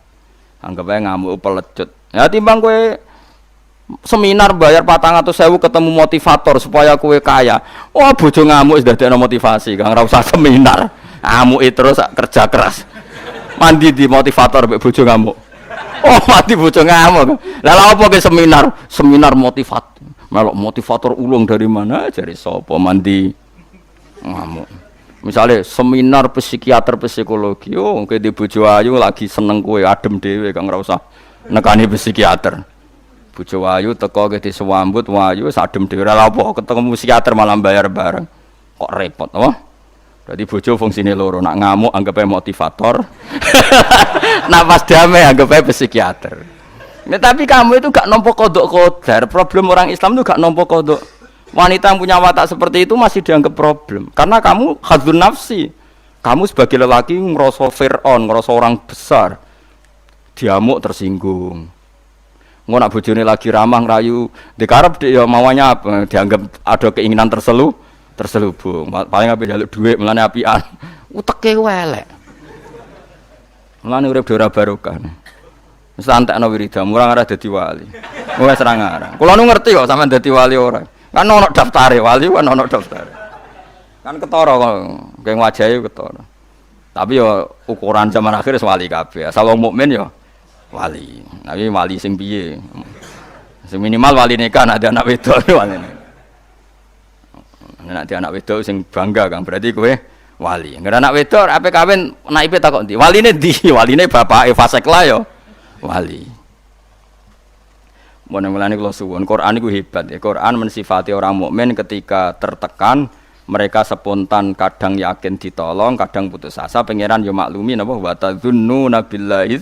Anggap ae ngamuk pelecut. Ya timbang kowe seminar bayar 400.000 ketemu motivator supaya kowe kaya. Oh bojo ngamuk wis dadekno motivasi, Kang ora usah seminar. Ngamuki terus kerja keras. Mandi di motivator mek bojo ngamuk. Oh mati bocah ngamuk. Lah lha apa ke seminar? Seminar motivator. Melok motivator ulung dari mana? Jare sapa mandi ngamuk. Misalnya seminar psikiater psikologi. Oh kowe di bojo ayu lagi seneng kowe adem dhewe Kang ora usah nekani psikiater. Bojo ayu teko ke disambut wayu wis adem dhewe. Lah apa ketemu psikiater malah bayar bareng. Kok repot apa? Berarti bojo fungsine loro, nak ngamuk anggap ae motivator. Nak pas damai anggap ae psikiater. Nah, tapi kamu itu gak nampa kodok kodar. Problem orang Islam itu gak nampa kodok. Wanita yang punya watak seperti itu masih dianggap problem. Karena kamu hadzun nafsi. Kamu sebagai lelaki ngerasa Fir'aun, ngerasa orang besar. Diamuk tersinggung. Ngono nak bojone lagi ramah ngerayu, dikarep ya maunya apa? Dianggap ada keinginan terselubung. Paling ape njaluk dhuwit melane apian. Uteke elek. Mulane urip ora barokah. Wis antekno wiridamu ora ngarep dadi wali. Wis ora ngarep. Kula nu ngerti kok sampean dadi wali ora. Kan ono daftare wali kan ono daftare. Kan ketara kok keng wajahe ketara. Tapi ya ukuran zaman akhir wis wali kabeh. Asal wong mukmin ya wali. Tapi wali sing piye? Sing minimal wali nikah nek ada anak wedok wali. Nek di anak wedok sing bangga Kang, berarti kowe wali. Nek anak wedok ape kawin naipe takok ndi? Waline ndi? Waline bapake fasik lah ya. Wali. Mulane kula suwun, Quran iku hebat ya. Quran mensifati orang mukmin ketika tertekan, mereka spontan, kadang yakin ditolong, kadang putus asa. Pangeran yo maklumi napa wa tadzunnuna billahi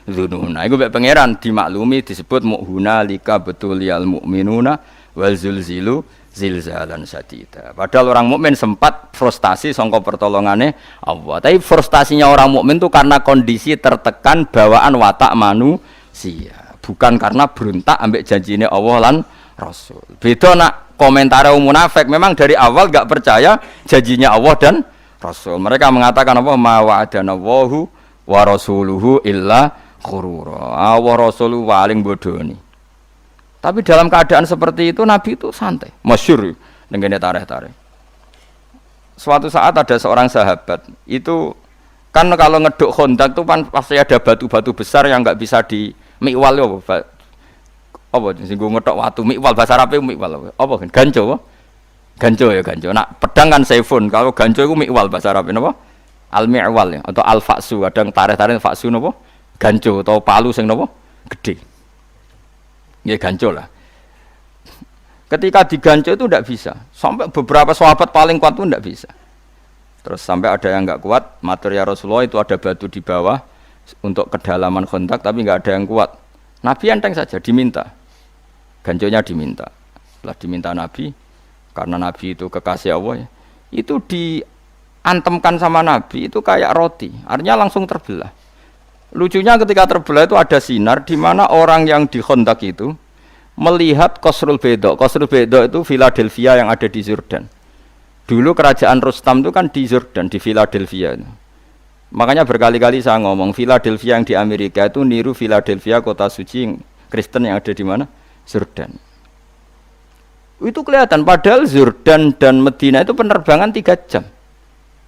dzununa. Iku mek pangeran dimaklumi disebut mu'hunalika betuliyal mu'minuna wal zulzilu zilzalan sadida. Padahal orang mukmin sempat frustasi sangka pertolongane Allah. Tapi frustasinya orang mukmin itu karena kondisi tertekan bawaan watak manusia, bukan karena berontak ambek janjine Allah lan Rasul. Beda nak komentar munafik, memang dari awal enggak percaya janjinya Allah dan Rasul. Mereka mengatakan apa ma wa'adanallahu wa rasuluhu illa ghurura. Allah Rasulu paling bodoni. Tapi dalam keadaan seperti itu Nabi itu santai, masyhur dengan tarikh-tarikh. Suatu saat ada seorang sahabat itu kan kalau ngeduk Khandaq itu kan pasti ada batu-batu besar yang enggak bisa di mikwal apa singgung ngedok watu mikwal bahasa Arab mikwal apa kan ganco ya ganco. Nak pedang kan saifun, kalau ganco itu mikwal bahasa Arab napa Al-mi'wal ya, atau al-faksu, kadang tarik-tarik faksu napa? Ganco atau palu sing napa? Gede. Ya ganco lah. Ketika diganco itu tidak bisa. Sampai beberapa sahabat paling kuat itu tidak bisa. Terus sampai ada yang enggak kuat, matur ya Rasulullah itu ada batu di bawah untuk kedalaman kontak tapi enggak ada yang kuat. Nabi enteng saja diminta. Ganconya diminta. Setelah diminta Nabi, karena Nabi itu kekasih Allah ya, itu diantemkan sama Nabi itu kayak roti, artinya langsung terbelah. Lucunya ketika terbelah itu ada sinar di mana orang yang di kontak itu melihat Qasrul Bayda. Qasrul Bayda itu Philadelphia yang ada di Jordan. Dulu kerajaan Rustam itu kan di Jordan, di Philadelphia. Makanya berkali-kali saya ngomong Philadelphia yang di Amerika itu niru Philadelphia kota suci Kristen yang ada di mana? Jordan. Itu kelihatan padahal Jordan dan Medina itu penerbangan 3 jam.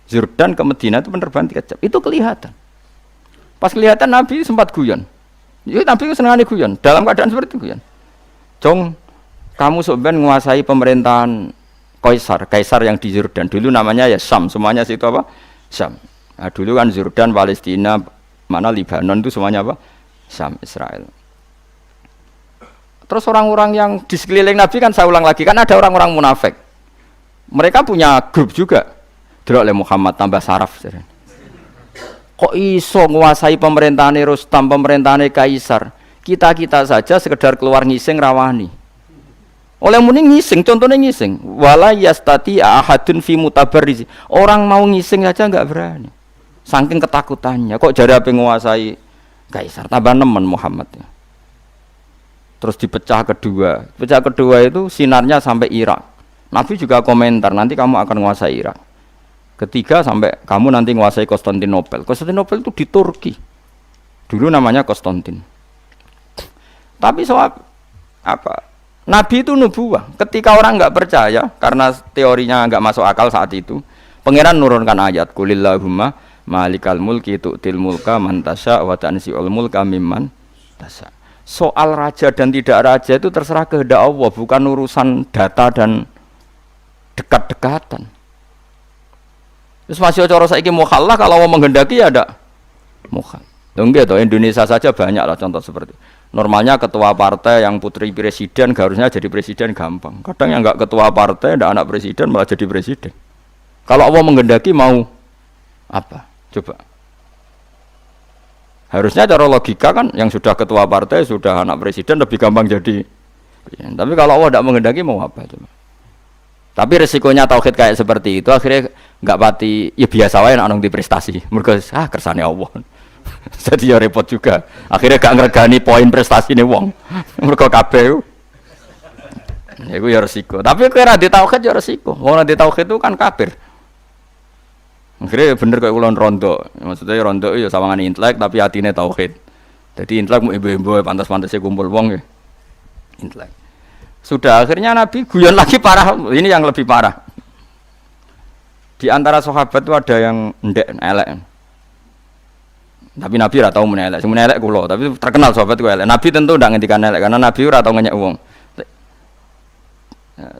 Jordan ke Medina itu penerbangan 3 jam. Itu kelihatan. Pas kelihatan Nabi sempat guyon. Ya Nabi senengane guyon. Dalam keadaan seperti itu guyon. Jong, kamu sebenarnya menguasai pemerintahan Kaisar yang di Jordan. Dulu namanya ya Syam, semuanya situ apa? Syam. Nah, dulu kan Jordan, Palestina, mana Lebanon itu semuanya apa? Syam, Israel. Terus orang-orang yang di sekeliling Nabi kan saya ulang lagi, kan ada orang-orang munafik. Mereka punya grup juga. Delok le Muhammad tambah saraf. Kok iso menguasai pemerintahan Rustam, pemerintahan Kaisar? Kita saja sekedar keluar ngising rawani. Oleh muni ngising, contohnya ngising. Wala yastati ahadun fi mutabarriz. Orang mau ngising saja enggak berani. Saking ketakutannya. Kok jadi apa menguasai Kaisar? Tambah nemen Muhammad ya. Terus dipecah kedua. Pecah kedua itu sinarnya sampai Irak. Nabi juga komentar, nanti kamu akan menguasai Irak. Ketiga sampai kamu nanti menguasai Konstantinopel. Konstantinopel itu di Turki. Dulu namanya Konstantin. Tapi soal apa? Nabi itu nubuwah. Ketika orang enggak percaya karena teorinya enggak masuk akal saat itu, Pangeran nurunkan ayat Qulillahumma malikal mulki tu'til mulka man tasya wa tanzi'ul mulka mimman tasya. Soal raja dan tidak raja itu terserah kehendak Allah, bukan urusan data dan dekat-dekatan. Terus masih cara saiki mukhallah kalau mau menghendaki ya ada mukhal. Enggak toh Indonesia saja banyak lah contoh seperti. Normalnya ketua partai yang putri presiden harusnya jadi presiden gampang. Kadang yang enggak ketua partai, enggak anak presiden malah jadi presiden. Kalau Allah menghendaki mau apa? Coba. Harusnya cara logika kan yang sudah ketua partai, sudah anak presiden lebih gampang jadi. Tapi kalau Allah tidak menghendaki mau apa coba? Tapi resikonya tauhid kayak seperti itu akhirnya enggak pati ya biasa wae nek di prestasi. Mergo kersane Allah. Jadi ya repot juga. Akhirnya gak ngregani poin prestasine wong. Mergo kabeh iku ya resiko. Tapi kira di tauhid ya resiko. Wong di tauhid itu kan kafir. Akhirnya bener kayak ulun rondo, maksudnya rondo itu ya sawangan intelek tapi hatinya tauhid. Jadi intelek mau ibu-ibu pantas-pantasnya kumpul wong ya. Intelek. Sudah akhirnya Nabi guyon lagi parah, ini yang lebih parah. Di antara sahabat itu ada yang ndek elek. Tapi Nabi ora tau menelek, sing menelek kula, tapi terkenal sahabat ku elek. Nabi tentu ndak ngendikan elek karena Nabi ora tau ngenyek wong.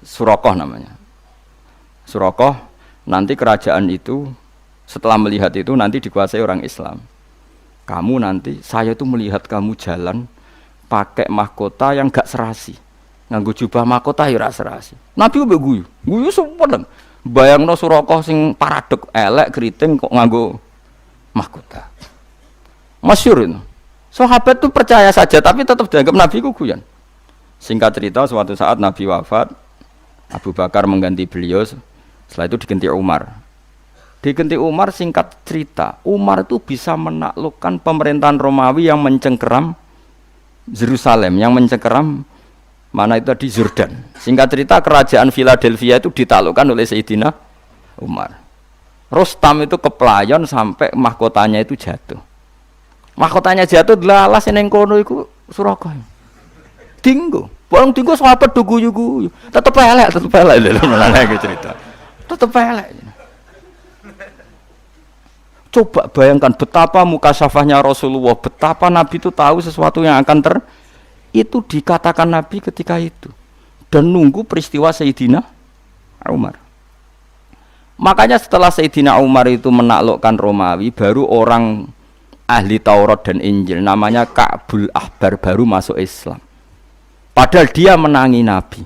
Surakoh namanya. Surakoh nanti kerajaan itu setelah melihat itu nanti dikuasai orang Islam. Kamu nanti, saya itu melihat kamu jalan pakai mahkota yang gak serasi. Nganggo jubah mahkota ya ora serasi. Nabi mbek guyu sempet. Bayangno Surakoh sing paradok elek keriting kok nganggo mahkota. Masyhur itu. Sahabat itu percaya saja tapi tetap dianggap Nabi ku guyon. Singkat cerita suatu saat Nabi wafat, Abu Bakar mengganti beliau. Setelah itu diganti Umar. Diganti Umar singkat cerita, Umar itu bisa menaklukkan pemerintahan Romawi yang mencengkeram Yerusalem, yang mencengkeram mana itu di Jordan. Singkat cerita kerajaan Philadelphia itu ditaklukkan oleh Sayyidina Umar. Rustam itu keplayon sampai mahkotanya itu jatuh. Mahkotanya jatuh delalas ning kono iku Surakoh. Dinggo. Wong dinggo sahabat do guyu-guyu. Tetep elek lho cerita. Tetep elek. Coba bayangkan betapa mukasyafahnya Rasulullah, betapa Nabi itu tahu sesuatu yang akan itu dikatakan Nabi ketika itu dan nunggu peristiwa Sayyidina Umar. Makanya setelah Sayyidina Umar itu menaklukkan Romawi, baru orang ahli Taurat dan Injil namanya Ka'bul Ahbar baru masuk Islam. Padahal dia menangi Nabi.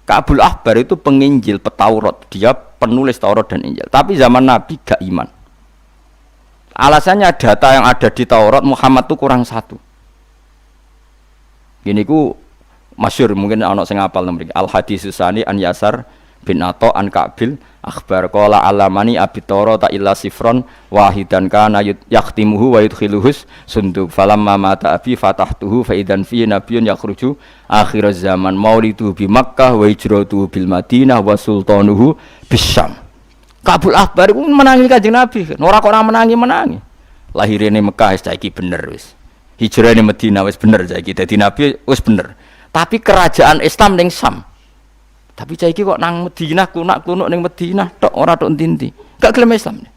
Ka'bul Ahbar itu penginjil, petaurat, dia penulis Taurat dan Injil. Tapi zaman Nabi gak iman. Alasannya data yang ada di Taurat Muhammad itu kurang satu. Gini ku masyhur mungkin anak sing hafal mriki. Al hadis Susani an Yasar bin Atha an Ka'bil akhbar qala alamani abi Taurat illa sifron wahidan kana yaqtimuhu wa yudkhiluhus sunduk falamma mata abi fatahtuhu fa idan fi nabiyyun yakhruju akhir zaman maulidu bi Makkah wa hijratuhu bil Madinah wa sultanuhu bisyam. Ka'bul Ahbar iku menangi Kanjeng Nabi. Ora kok ora menangi. Lahirane Mekah wis saiki bener wis. Hijrahane Madinah wis bener saiki dadi nabi wis bener. Tapi kerajaan Islam ning Syam. Tapi saiki kok nang Madinah kunak-kunuk ning Madinah tok ora tok ndi-ndi. Gak gelem Islam.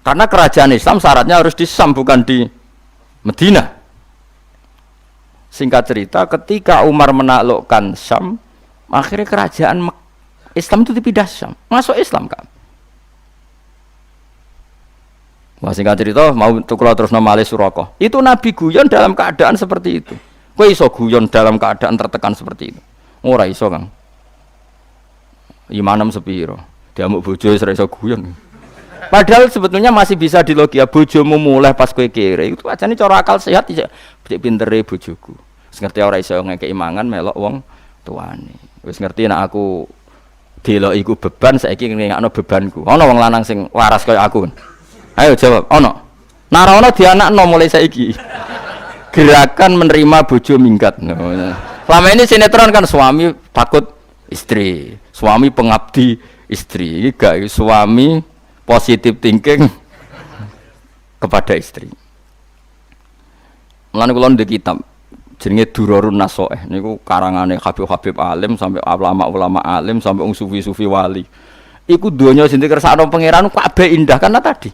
Karena kerajaan Islam syaratnya harus di Syam bukan di Madinah. Singkat cerita, ketika Umar menaklukkan Syam, akhirnya kerajaan Islam itu dipindah Syam. Masuk Islam kan. Wah, singkat cerita mau kula terusno malih Suraqah. Itu Nabi guyon dalam keadaan seperti itu. Kowe iso guyon dalam keadaan tertekan seperti itu? Ora iso, Kang. Imanem sepiro? Diamuk bojo wis ora iso guyon. Padahal sebetulnya masih bisa dilogia bojomu mulai pas kowe kere. Itu ajane cara akal sehat cek pintere bojoku. Wis ngerti ora iso ngekeki mangan melok wong tuane. Wis ngerti nek aku delok iku beban saiki ngekno bebanku. Ana wong lanang sing waras kaya aku. Ayo jawab, ono. Nara ono dianakno mulai saiki. Gerakan menerima bojo minggat. Selama ini sinetron kan suami takut istri, suami pengabdi istri. Iki gak suami positive thinking kepada istri. Mulane kula ndek kitab jenenge Durarun Nasoeh niku karangane Habib-habib alim sampai ulama-ulama alim sampai sufi-sufi wali. Iku donya sing dikersakno pangeran kabeh indah karena tadi.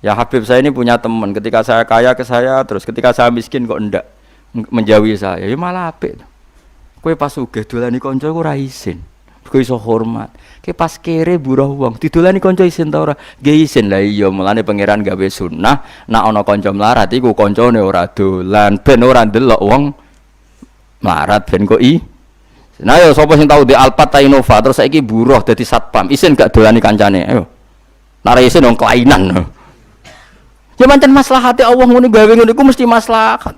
Ya Habib saya ini punya teman, ketika saya kaya ke saya, terus ketika saya miskin kok ndak menjauhi saya. Ya malah apik. Kowe pas sugih dolani kanca iku ora isin. Kowe iso hormat. Kowe pas kere buruh wong, didolani kanca isin ta ora? Nggih isin. Lah iya, mulane pangeran gawe sunah, nek ana kanca melarat iku kancane ora dolan, ben ora ndelok wong melarat ben kok Nah ya sapa sing tau di Alphard Innova terus saiki buruh dadi satpam, isin gak dolani kancane. Ayo. Nek isin wong kelainan. Ya pancen maslahate Allah ngono gawe ngono iku mesti maslahat.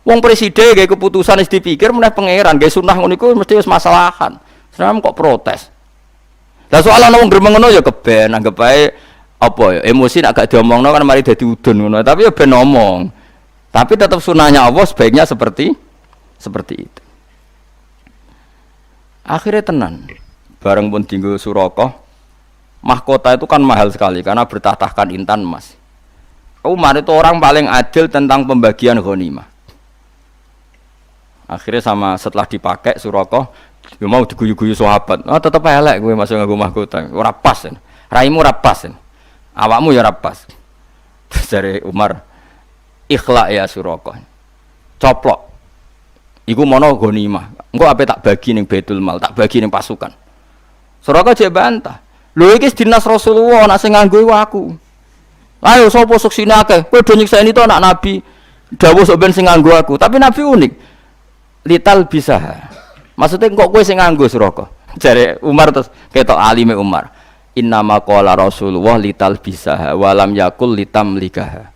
Wong presiden gawe keputusan wis dipikir meneh pangeran gawe sunah ngono iku mesti wis maslahat. Senam kok protes. Lah soal ana wong gremeng ngono ya keben anggap ae apa ya emosi nek gak diomongno kan mari dadi udun ngono tapi ya ben ngomong. Tapi tetap sunahnya Allah sebaiknya seperti itu. Akhirnya tenan. Bareng pun tinggal Suraqah. Mahkota itu kan mahal sekali karena bertahtakan intan emas. Umar itu orang paling adil tentang pembagian ghanimah. Akhirnya setelah dipakai Suraqah, dia mau diguyu-guyu sahabat. Tetep elek gue masuk nganggo mahkota. Ora pas. Raimu ora pas. Awakmu ya ora pas. Terus dari Umar, "Ikhlaq ya Suraqah." Coplok. Iku mono ghanimah. Engko ape tak bagi ning Baitul Mal, tak bagi ning pasukan. Suraqah jek bantah. Lho iki dinas Rasulullah nek sing nganggo iku aku. Ayo sapa suksine akeh. Kowe do nyikseni to anak Nabi. Dawuh sok ben sing nganggo aku. Tapi Nabi unik. Lital bisa. Maksudnya kok kowe sing nganggo Suraqah. Jare Umar terus ketok alime Umar. Innama qala Rasulullah lital bisa wa lam yakul litamlikaha.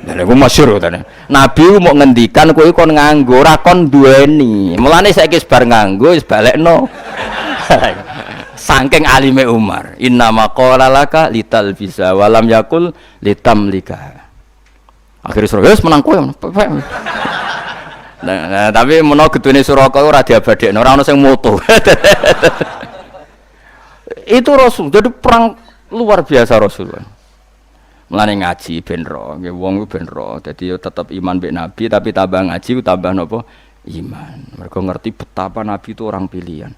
Lha iku masyhur tane. Nabi mau ngendikan kowe kon nganggo ora kon duweni. Mulane saiki bar nganggo wis balekno. Saking alime Umar, inna maqala laka lital bisa walam yakul litamlika. Akhirnya Suraqah menang kowe. Nah, tapi menawa gedune Suraqah ora diabadekno, ora ana sing moto. Itu Rasul, jadi perang luar biasa Rasulullah. Mulane ngaji ben ro, nggih wong ben ro. Dadi yo tetep iman mbek Nabi tapi tambah ngaji tambah napa? Iman. Mergo ngerti betapa Nabi itu orang pilihan.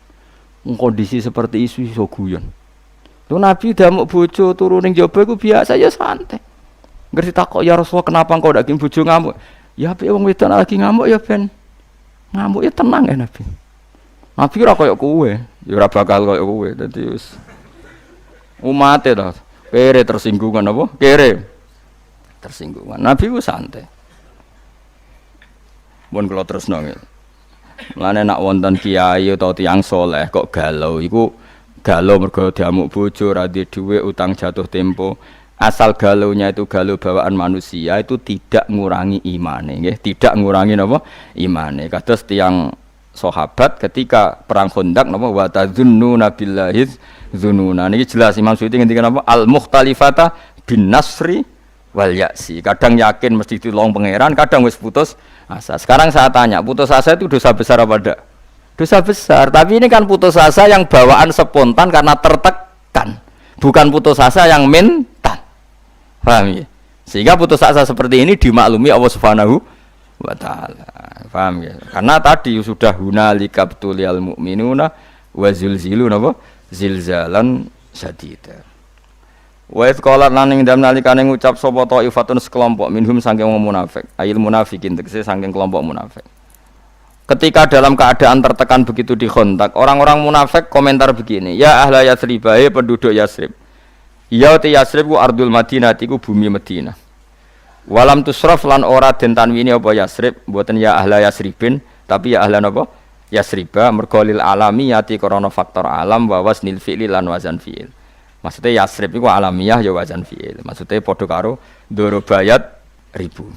Kondisi seperti isu guyon. Lu Nabi damuk bojo turu ning jaba iku biasa ya santai. Ngerti takok ya Rasulullah kenapa engkau ndak bojo ngamuk? Ya apik wong wedok lagi ngamuk ya ben ngamuk ya tenang ya Nabi. Nabi ora koyo kowe, ya ora bakal koyo kowe. Dadi wis Umate to. Kere tersinggungan apa? Kere tersinggungan. Nabi ku santai. Mun kula tresno nggih. Mulane nak wonten kiai utawa tiyang saleh kok galau iku galau mergo diamuk bojo, ra duwe dhuwit, utang jatuh tempo. Asal galaunya itu galau bawaan manusia itu tidak ngurangi imane nggih, tidak ngurangi napa? Imane. Kados tiyang sahabat ketika perang Khandaq napa wa tazunnuna billahi dzununa. Niki jelas Imam Suyuti ngendikan apa? Al mukhtalifata bin nasri wal ya'si. Kadang yakin mesti ditolong pangeran, kadang wis putus asa. Sekarang saya tanya, putus asa itu dosa besar apa enggak? Dosa besar, tapi ini kan putus asa yang bawaan spontan karena tertekan. Bukan putus asa yang mental. Paham ya? Sehingga putus asa seperti ini dimaklumi Allah Subhanahu wa taala. Paham ya? Karena tadi sudah hunalika btuliyal mu'minuna wa zulzilu napa? Zilzalan syadida. Wa idz qala lan ing dalem nalikane ngucap sapa taifatun sekelompok minhum saking wong munafik. Ail munafikin tegese saking kelompok munafik. Ketika dalam keadaan tertekan begitu di Khandaq, orang-orang munafik komentar begini, ya ahla Yatsrib, penduduk Yatsrib. Ya te Yatsrib ku ardul Madinah iku bumi Madinah. Walam tusraf lan ora den tanwini apa Yatsrib, mboten ya ahla Yatsribin, tapi ya ahla napa? Yatsriba mergo lil alamiyati krana faktor alam wa wasnil fi'li lan wazan fi'il. Maksudnya Yatsrib iku alamiyah ya wazan fi'il. Maksudnya padha karo dorobayat ribu.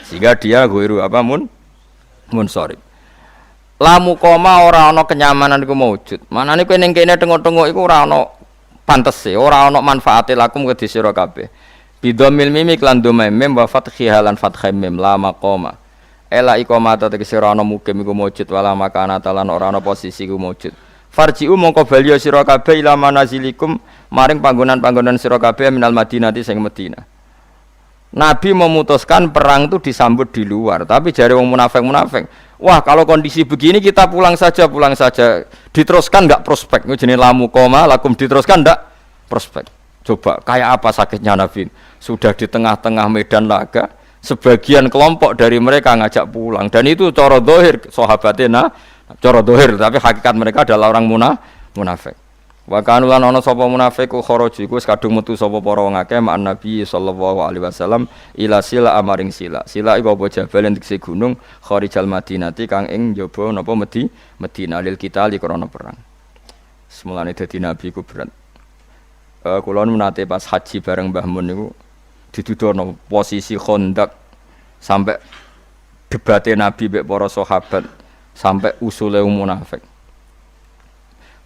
Sehingga dia ghairu apa munsharif. Lamu koma ora ana kenyamanan iku maujud. Manane kowe ning kene tengok-tengok iku ora ana pantese, ora ana manfaate lakum kedhi sira kabeh. Bidomil mimik lan dhamma mim wa fathiha lan fathai mim la maqama. Ela iqamata tegese ora ana mukim iku maujud wala makana talan ora ana posisi iku maujud. Farji'u mongko bali sira kabeh ila manazilikum maring panggonan-panggonan sira kabeh minal Madinati sing Madinah. Nabi memutuskan perang itu disambut di luar, tapi jari wong munafik, wah kalau kondisi begini kita pulang saja, diteruskan enggak prospek, jenis lamu koma, lakum diteruskan enggak prospek. Coba kayak apa sakitnya Nabi, sudah di tengah-tengah medan laga, sebagian kelompok dari mereka ngajak pulang, dan itu cara dohir, sahabatnya cara dohir, tapi hakikat mereka adalah orang munafik. Wa kanu lan ana sapa munafiku kharaju iku wis kadung metu sapa para wong akeh ma'an Nabi sallallahu alaihi wasallam ila sila amaring sila. Sila iku apa jabal tegese gunung kharijal Madinati kang ing njaba napa Madinah lil kita li krana perang. Semulane dadi Nabi iku berat. Kula nate pas haji bareng Mbah Mun niku dituduhno posisi Khandaq sampai debate Nabi mek para sahabat sampai usule munafik.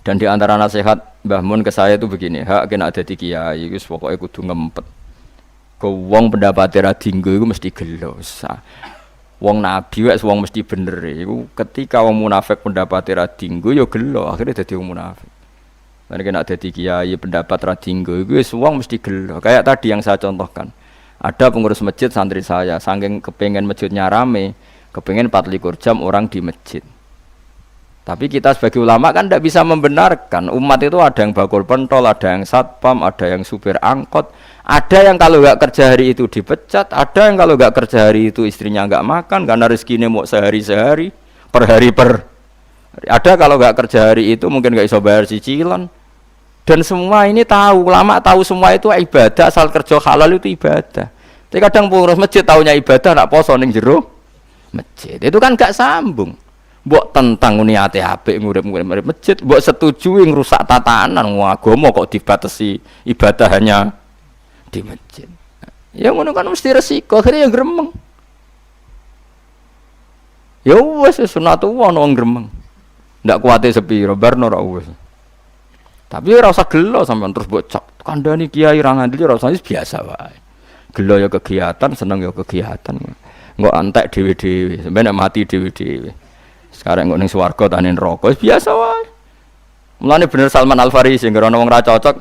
Dan di antara nasihat Mbah Mun ke saya itu begini, hak kena ada di kiai, itu pokoknya kudu ngempet. Ke wong pendapatnya radinggo itu mesti gelo. Wong nabi wes wong mesti bener. Itu ketika wong munafik pendapatnya radinggo, yo gelo. Akhirnya jadi wong munafik. Dan kena ada di kiai pendapat radinggo itu wong mesti gelo. Kayak tadi yang saya contohkan. Ada pengurus masjid santri saya, saking kepengen masjidnya rame, kepengen 24 jam orang di masjid. Tapi kita sebagai ulama kan tidak bisa membenarkan. Umat itu ada yang bakul pentol, ada yang satpam, ada yang supir angkot, ada yang kalau nggak kerja hari itu dipecat, ada yang kalau nggak kerja hari itu istrinya nggak makan karena rezekinya mau sehari-sehari, per hari. Ada kalau nggak kerja hari itu mungkin nggak bisa bayar cicilan. Dan semua ini tahu, ulama tahu semua itu ibadah, asal kerja halal itu ibadah. Tapi kadang pengurus masjid tahunya ibadah, nak poso ning jero masjid. Itu kan nggak sambung. Mbok tentang niate apik ngurip-ngurip masjid, mbok setujui ngrusak tatanan agama kok dibatasi ibadah hanya di masjid. Ya ngono kan mesti resiko, akhirnya yang gremeng. Ya wis sunatullah ono gremeng. Ndak kuwate sepiro barno ra wis. Tapi ora usah gelo sampean terus mbok cap. Kandhani kiai ra ngandeli ora usah biasa wae. Gelo ya kegiatan, seneng ya kegiatan. Engko antek dhewe-dhewe, sampeyan mati dhewe-dhewe. Sekarang nggak ning swarga tani neraka biasa wae. Mulane bener Salman Al Farisi nggak ana wong ra cocok,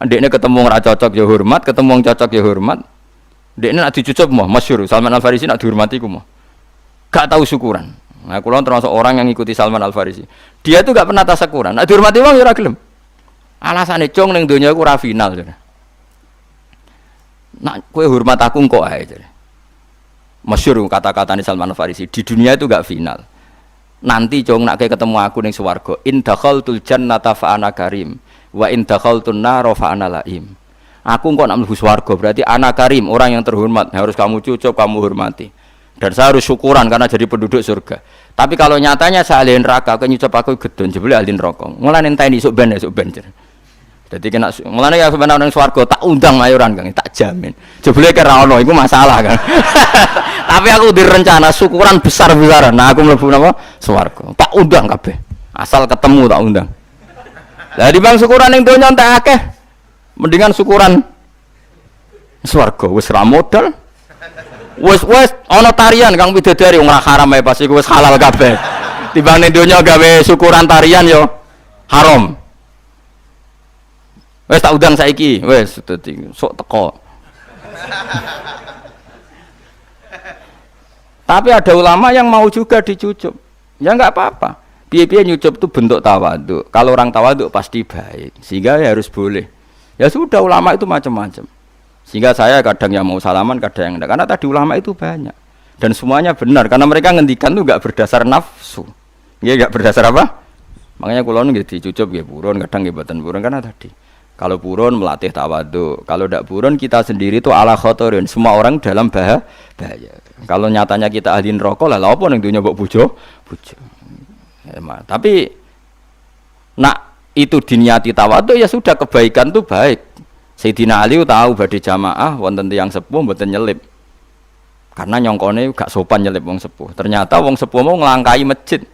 ndekne ketemu ra cocok ya hormat, ketemu wong cocok ya hormat. Ndekne nak dicucuk mah masyhur Salman Al Farisi nak dihormati ku mah. Gak tahu syukuran. Nah, kula termasuk orang yang ngikuti Salman Al Farisi. Dia tuh gak pernah tasakuran. Nak dihormati wong ya ora gelem. Alasane cung ning donya iku ora final. Nak kowe hormat aku engko ae. Masyhur kata-katane Salman Al Farisi, di dunia itu gak final. Nanti cung nak ketemu aku ning swarga in dakhaltul jannata fa ana karim Wa in dakhaltun nar fa ana laim. Aku kok nak mlebu swarga berarti ana karim, orang yang terhormat, harus kamu cucuk, kamu hormati. Dan saya harus syukuran karena jadi penduduk surga. Tapi kalau nyatanya saya ahli neraka, kok nyucap aku gedon jebule ahli neraka. Mulane enteni esuk ben. Jadi kena mulane ya sebenarnya nang swarga tak undang mayoran Kang, tak jamin. Jebule kira ono iku masalah Kang. Tapi aku direncana syukuran besar-besaran. Nah aku mlebu napa? Swarga. Tak undang kabeh. Asal ketemu tak undang. Lah di bang syukuran ning donya entek akeh. Mendingan syukuran swarga wis ra modal. Wis ana tarian Kang Widodari wong ora haram ae pas iku wis halal kabeh. Timbang ning donya gawe syukuran tarian yo haram. Wis tak undang saiki, wis dadi sok teko. Tapi ada ulama yang mau juga dicucup. Ya enggak apa-apa. Piye-piye nyucup itu bentuk tawaduk. Kalau orang tawaduk pasti baik. Sehingga ya harus boleh. Ya sudah ulama itu macam-macam. Sehingga saya kadang yang mau salaman, kadang yang enggak. Karena tadi ulama itu banyak. Dan semuanya benar. Karena mereka ngendikan itu enggak berdasar nafsu. Ya enggak berdasar apa? Makanya kulon nggih dicucup nggih purun, kadang nggih boten purun karena tadi. Kalau purun melatih tawaduk. Kalau enggak purun kita sendiri itu ala khotorin. Semua orang dalam bahaya. Kalau nyatanya kita ahli neraka lah apa ning dunya mbok bojo. Ya, tapi nak itu diniati tawaduk ya sudah kebaikan itu baik. Sayyidina Ali tahu badhe jamaah wonten tiyang sepuh mboten nyelip. Karena nyongkone gak sopan nyelip wong sepuh. Ternyata wong sepuh mau nglangkai masjid.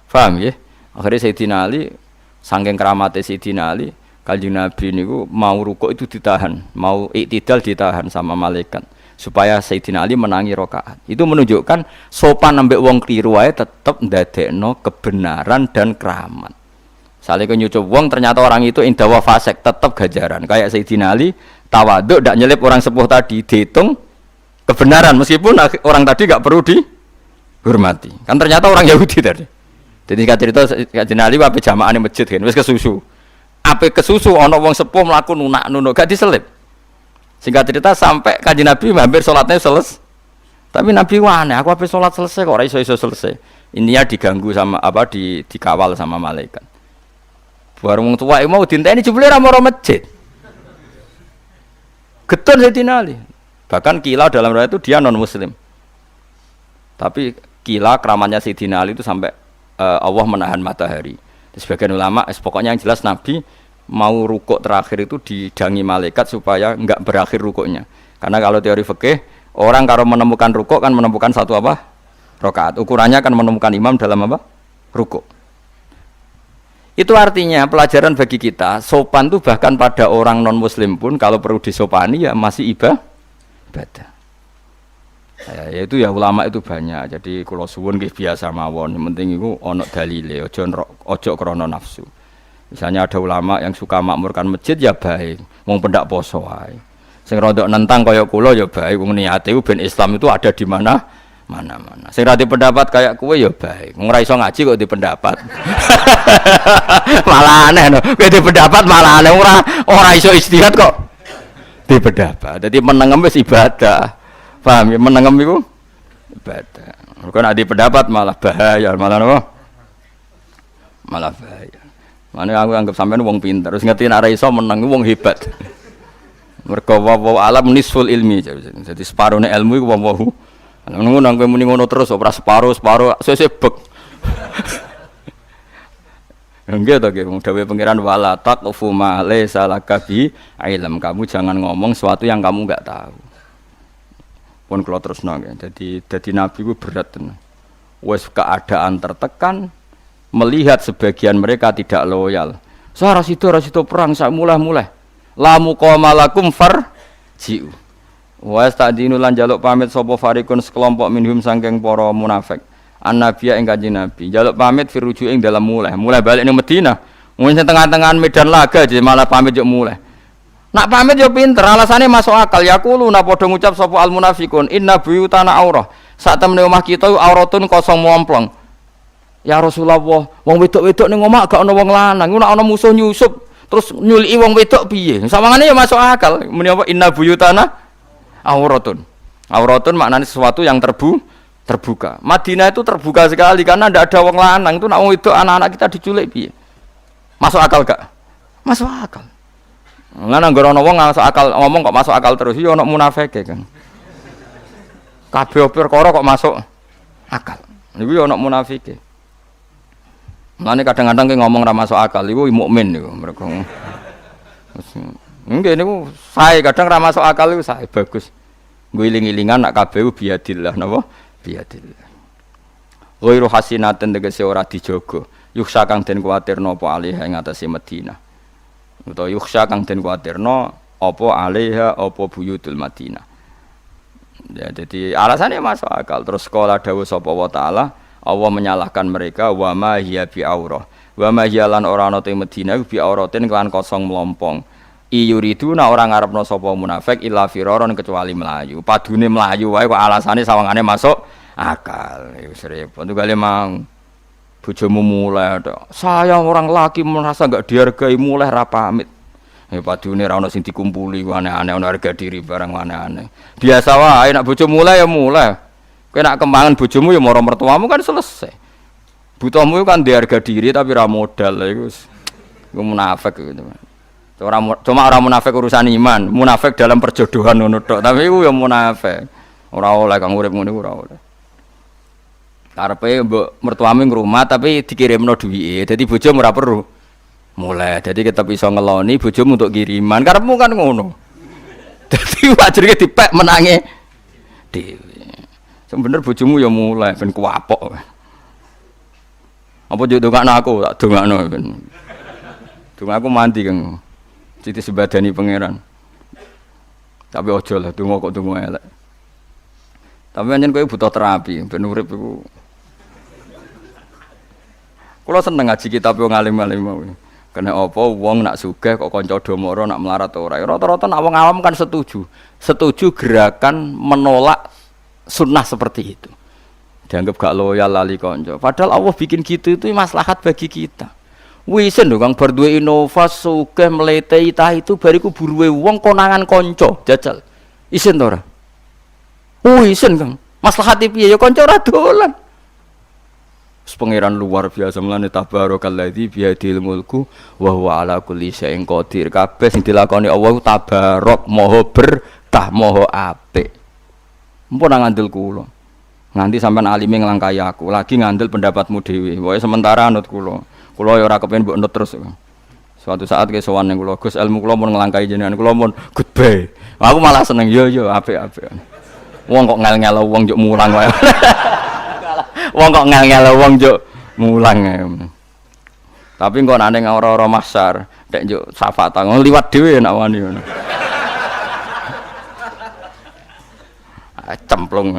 Paham ya? Akhirnya Sayyidina Ali saking keramate Sayyidina Ali, Kanjeng Nabi niku mau rukuk itu ditahan, mau iktidal ditahan sama malaikat supaya Sayyidina Ali menangi rakaat. Itu menunjukkan sopan ambek wong kliru wae tetep ndadekno kebenaran dan keramat. Sale ke nyucup wong ternyata orang itu indawa fasek tetap gajaran. Kayak Sayyidina Ali tawaduk ndak nyelip orang sepuh tadi dihitung kebenaran meskipun orang tadi enggak perlu dihormati. Kan ternyata orang Yahudi tadi. Jadi cerita Sayyidina Ali ape jamaah ning masjid kan wis kesusu. Ape kesusu ana wong sepuh mlaku nunak-nunuk gak diselip. Singkat cerita sampai Kanjeng Nabi hampir salatnya selesai. Tapi Nabi aneh, aku ape salat selesai kok ora iso selesai. Intinya diganggu sama apa dikawal sama malaikat. Bareng wong tua mau dinteni jebule ra maro masjid. Getun Sayyidina Ali. Bahkan kila dalam riwayat itu dia non muslim. Tapi kila keramatnya Sayyidina Ali itu sampai Allah menahan matahari. Sebagian ulama pokoknya yang jelas Nabi mau rukuk terakhir itu didangi malaikat supaya enggak berakhir rukuknya. Karena kalau teori fikih orang kalau menemukan rukuk kan menemukan satu apa? Rakaat. Ukurannya kan menemukan imam dalam apa? Rukuk. Itu artinya pelajaran bagi kita, sopan itu bahkan pada orang non-muslim pun kalau perlu disopani ya masih ibadah. Ya itu ya ulama itu banyak. Jadi kula suwun nggih biasa mawon, yang penting iku ana dalile, aja krana nafsu. Misalnya ada ulama yang suka makmurkan masjid ya baik, wong pendak poso wae. Sing rodok nentang kaya kula ya baik, wong niate ben Islam itu ada di mana-mana. Sing ra pendapat kayak kowe ya baik. Wong ora iso ngaji kok di pendapat. Malah aneh no. Kowe di pendapat malah aneh ora iso istihad kok di pendapat. Dadi menengem wis ibadah. Paham ya menengem iku ibadah. Kok nek di pendapat malah bahaya, malah apa? Malah bahaya. Mane aku anggap sampean wong pinter, terus ngerti nek ora iso meneng wong hebat. Mergo wa alam nisful ilmi. Jadi separone ilmu iku wa nunggu nangke muni ngono terus ora separo sesek bek. Enggak to nggih dawuh pangeran wala taqfu ma laysa laka bi ilm. Kamu jangan ngomong sesuatu yang kamu enggak tahu. Pun kula terusno nggih. Dadi nabi ku berat tenan. Wis keadaan tertekan melihat sebagian mereka tidak loyal. Saya rasido perang sak mulai. La muqamalakum farji'u. Wa stadinu lan jaluk pamit sapa farikun sekelompok minhum saking para munafik. An-nabiya ing kanjeng Nabi. Jaluk pamit firuju ing dalam mulai balik ning Madinah. Mungkin tengah-tengahan medan laga jadi malah pamit yo mulai. Nak pamit yo pinter, alasane masuk akal. Yaqulu na padha ngucap sapa al munafiqun inna buyutana aurah. Sak temene omah kita auratun kosong momplong. Ya Rasulullah, wong wedok-wedok ning omah gak ana wong lanang, nek ana musuh nyusup terus nyuliki wong wedok piye? Sawangane ya masuk akal. Muni apa inna buyutana auratun. Auratun maknanya sesuatu yang terbuka. Madinah itu terbuka sekali karena tidak ada wong lanang. Itu nak wong wedok anak-anak kita diculik piye? Masuk akal gak? Masuk akal. Ngene anggere ana wong masuk akal ngomong kok masuk akal terus, ya ana munafike kan. Kabeh perkara kok masuk akal. Niku ya ana munafike. Mulane kadang-kadang ki ngomong ra masuk akal iku mukmin niku mergo. Nggih niku sae kadang ra masuk akal iku sae bagus. Nggo iling-ilingan nak kabeh biadillah napa? Biadillah. Ghairu hasinaten tegese ora dijaga. Yukhsa kang den kuwatirna apa alih ing atase Madinah. Utawa yukhsa kang den kuwatirna apa alaiha apa buyutul Madinah. Ya jadi alasannya masuk akal. Terus sekolah dawuh sapa wa taala Allah menyalahkan mereka wa ma hiya bi aurah. Wa ma hiya lan ora ana te Madinah bi auratin kelan kosong melompong. Iyuriduna orang ngarepno sapa munafik illa firaron kecuali melayu. Padune melayu wae kok alasane sawangane masuk akal. Wis repot. Tugale mang bojomu mulai tok. Saya orang laki merasa enggak dihargai mulai ra pamit. Padune ra ono sing dikumpuli aneh-aneh ono harga diri barang aneh-aneh. Biasa wae nek bojo mulai ya mulai. Kowe nek kembangan bojomu ya mara mertuamu kan selesai. Butuhmu kan di harga diri tapi ra modal iku munafik gitu. Cuma orang munafik urusan iman, munafik dalam perjodohan ngono tok. Tapi iku ya munafik. Ora oleh kang urip ngono ora oleh. Karepe mbok mertuamu ngrumah tapi dikirimno duwike. Dadi bojomu ora perlu mulai. Jadi kita bisa ngeloni bojomu untuk kiriman. Karepmu kan ngono. Dadi wajrike dipek menange dhewe. Sebener bojomu ya mulai ben kuapok. Apa yo dongakno aku tak dongakno ben. Donga aku mandi kang. Citi sebadani pangeran. Tapi ojo lah donga kok donga elek. Tapi anjen kowe butuh terapi ben urip iku. Kula seneng ngaji kitab wong alim-alim mau. Kena apa wong nak sugih kok kanca domoro nak melarat ora. Rata-rata nak wong awam kan setuju. Setuju gerakan menolak sunnah seperti itu. Dianggap gak loyal lali kanca. Padahal Allah bikin gitu itu maslahat bagi kita. Wisen lho Kang bar duwe inovasi sugih mletei ta itu bariku buruwe wong konangan kanca jajal. Isin to ora? Wisen Kang. Maslahate piye ya kanca ora dolan. Pangeran luar biasa melane tabarakalladzi biyadil mulku wa huwa ala kulli syai'in qadir. Kabeh sing dilakoni Allah tabarok maha berkah maha apik. Mumpun ngandel kula. Nganti sampean alime nglangkai aku, lagi ngandel pendapatmu dhewe. Wae sementara anut kula. Kula ya ora kepen mbok nut terus. Suatu saat ke sowan ning kula, Gus ilmu kula mun nglangkai jenengan kula mun goodbye. Aku malah seneng yo apik-apik. Wong kok ngel-ngel wong njuk mulang wae. Wong kok ngel-ngel wong njuk mulang. Tapi engko nek ning ora-ora mahsyar, nek njuk syafaat liwat dhewe nek wani ngono. Cemplung.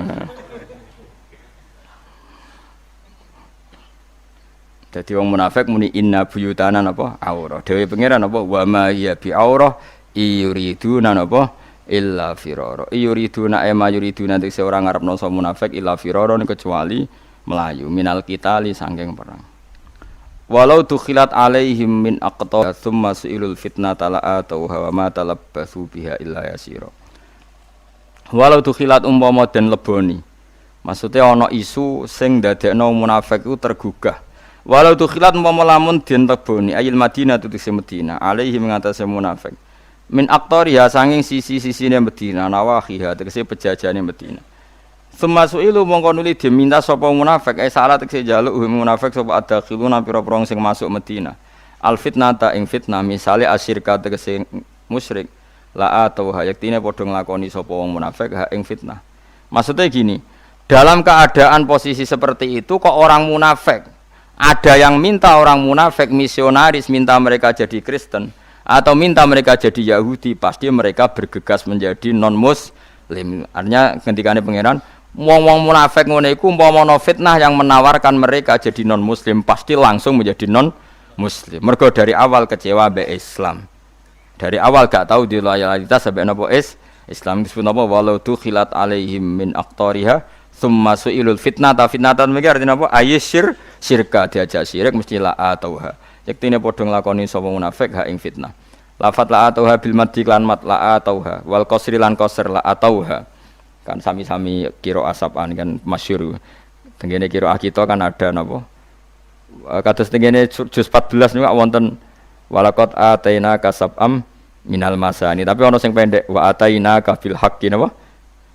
Dadi wong munafik muni inna buyutana napa aurah. Dewe pangeran napa wa ma ya bi aurah yuriduna napa illa firara. Yuriduna ema yuriduna nek ora ngarepno so munafik illa firara kecuali melayu minal qitali saking perang. Walau tukhilat alaihim min aqta tsumma suilul fitnata la atau wa ma talabbasu biha illa yasira. Walau tukhilat umpama den leboni. Maksudnya ana isu sing ndadekno munafik iku tergugah. Walau tukhilat umpama lamun den leboni ayil Madinah tutuse Madinah alaihim ngatasé munafik. Min aqtariha sanging sisi-sisine Madinah nawahiha tegese pejajane Madinah. Semasuilu mongko nuli diminta sapa munafik salat tegese njaluk munafik sapa adakhiluna pira-pira sing masuk Madinah. Al fitnata ing fitnah misale asyirka tegese musyrik la atau hayaktine padha nglakoni sapa wong munafik ha ing fitnah. Maksudnya gini, dalam keadaan posisi seperti itu kok orang munafik ada yang minta orang munafik misionaris minta mereka jadi Kristen atau minta mereka jadi Yahudi, pasti mereka bergegas menjadi non muslim. Artinya ketikane pangeran wong-wong munafik ngene iku umpama ana fitnah yang menawarkan mereka jadi non muslim pasti langsung menjadi non muslim. Mergo dari awal kecewa be Islam. Dari awal gak tahu di loyalitas sampai napa Islam disebut apa walau tukhilat alaihim min aqtariha summa suilul fitnata fitnatan mesti artinya apa ayyir syirka diajak syirik mesti la atauha yektine padha nglakoni sapa munafik ha ing fitnah lafat la atauha bil madhi lan mat la atauha wal qasri lan qasr la atauha kan sami-sami kira asapan kan masyhur tengene kira kita kan ada napa kados tengene juz 14 niku wonten walaqad atainaka sab'am minal masani. Tapi ana sing pendek wa atainaka bil haqqi napa?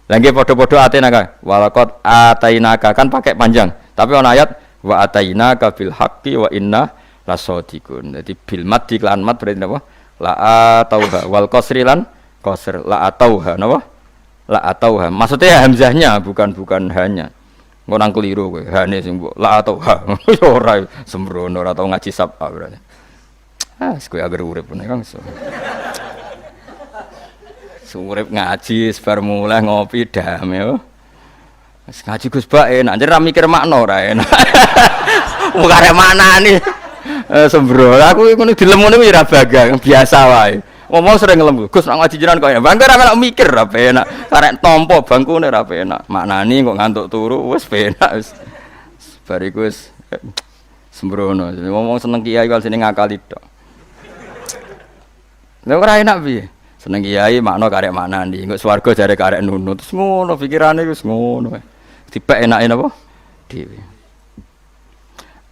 Lah nggih padha-padha atainaka walaqad atainaka kan pakai panjang. Tapi ana ayat wa atainaka bil haqqi wa inna lasadiqun. Dadi bil mad iklan mad berarti napa? La atauha wal qasri lan qasr la atauha napa? La atauha. Maksudnya hamzahnya bukan hanya. Engko nang keliru kowe. Hane sing mbok la atauha. Ora sembrono ora tau ngaji sab'a berarti. Kowe agar urip pun Kang. Urip ngaji sebar mulai ngopi damai. Wis ngaji Gus Bak enak, nek ra mikir makna ora enak. Wong arek manani. Sembrono. Aku ngono dilemune ora bagang, biasa wae. Ngomong sering ngelem, Gus nak ngaji jenengan kok enak. Bangke ra melok mikir ra penak. Karek tampa bangkune ra penak. Maknani kok ngantuk turu wis penak wis. Bariku wis sembrono. Ngomong seneng kiai kok sini ngakali tok. Lha ora enak piye? Seneng kiai makna karek maknani. Engko swarga jare karek nunut. Terus ngono pikirane wis ngono. Dipek enake napa? Dhewe.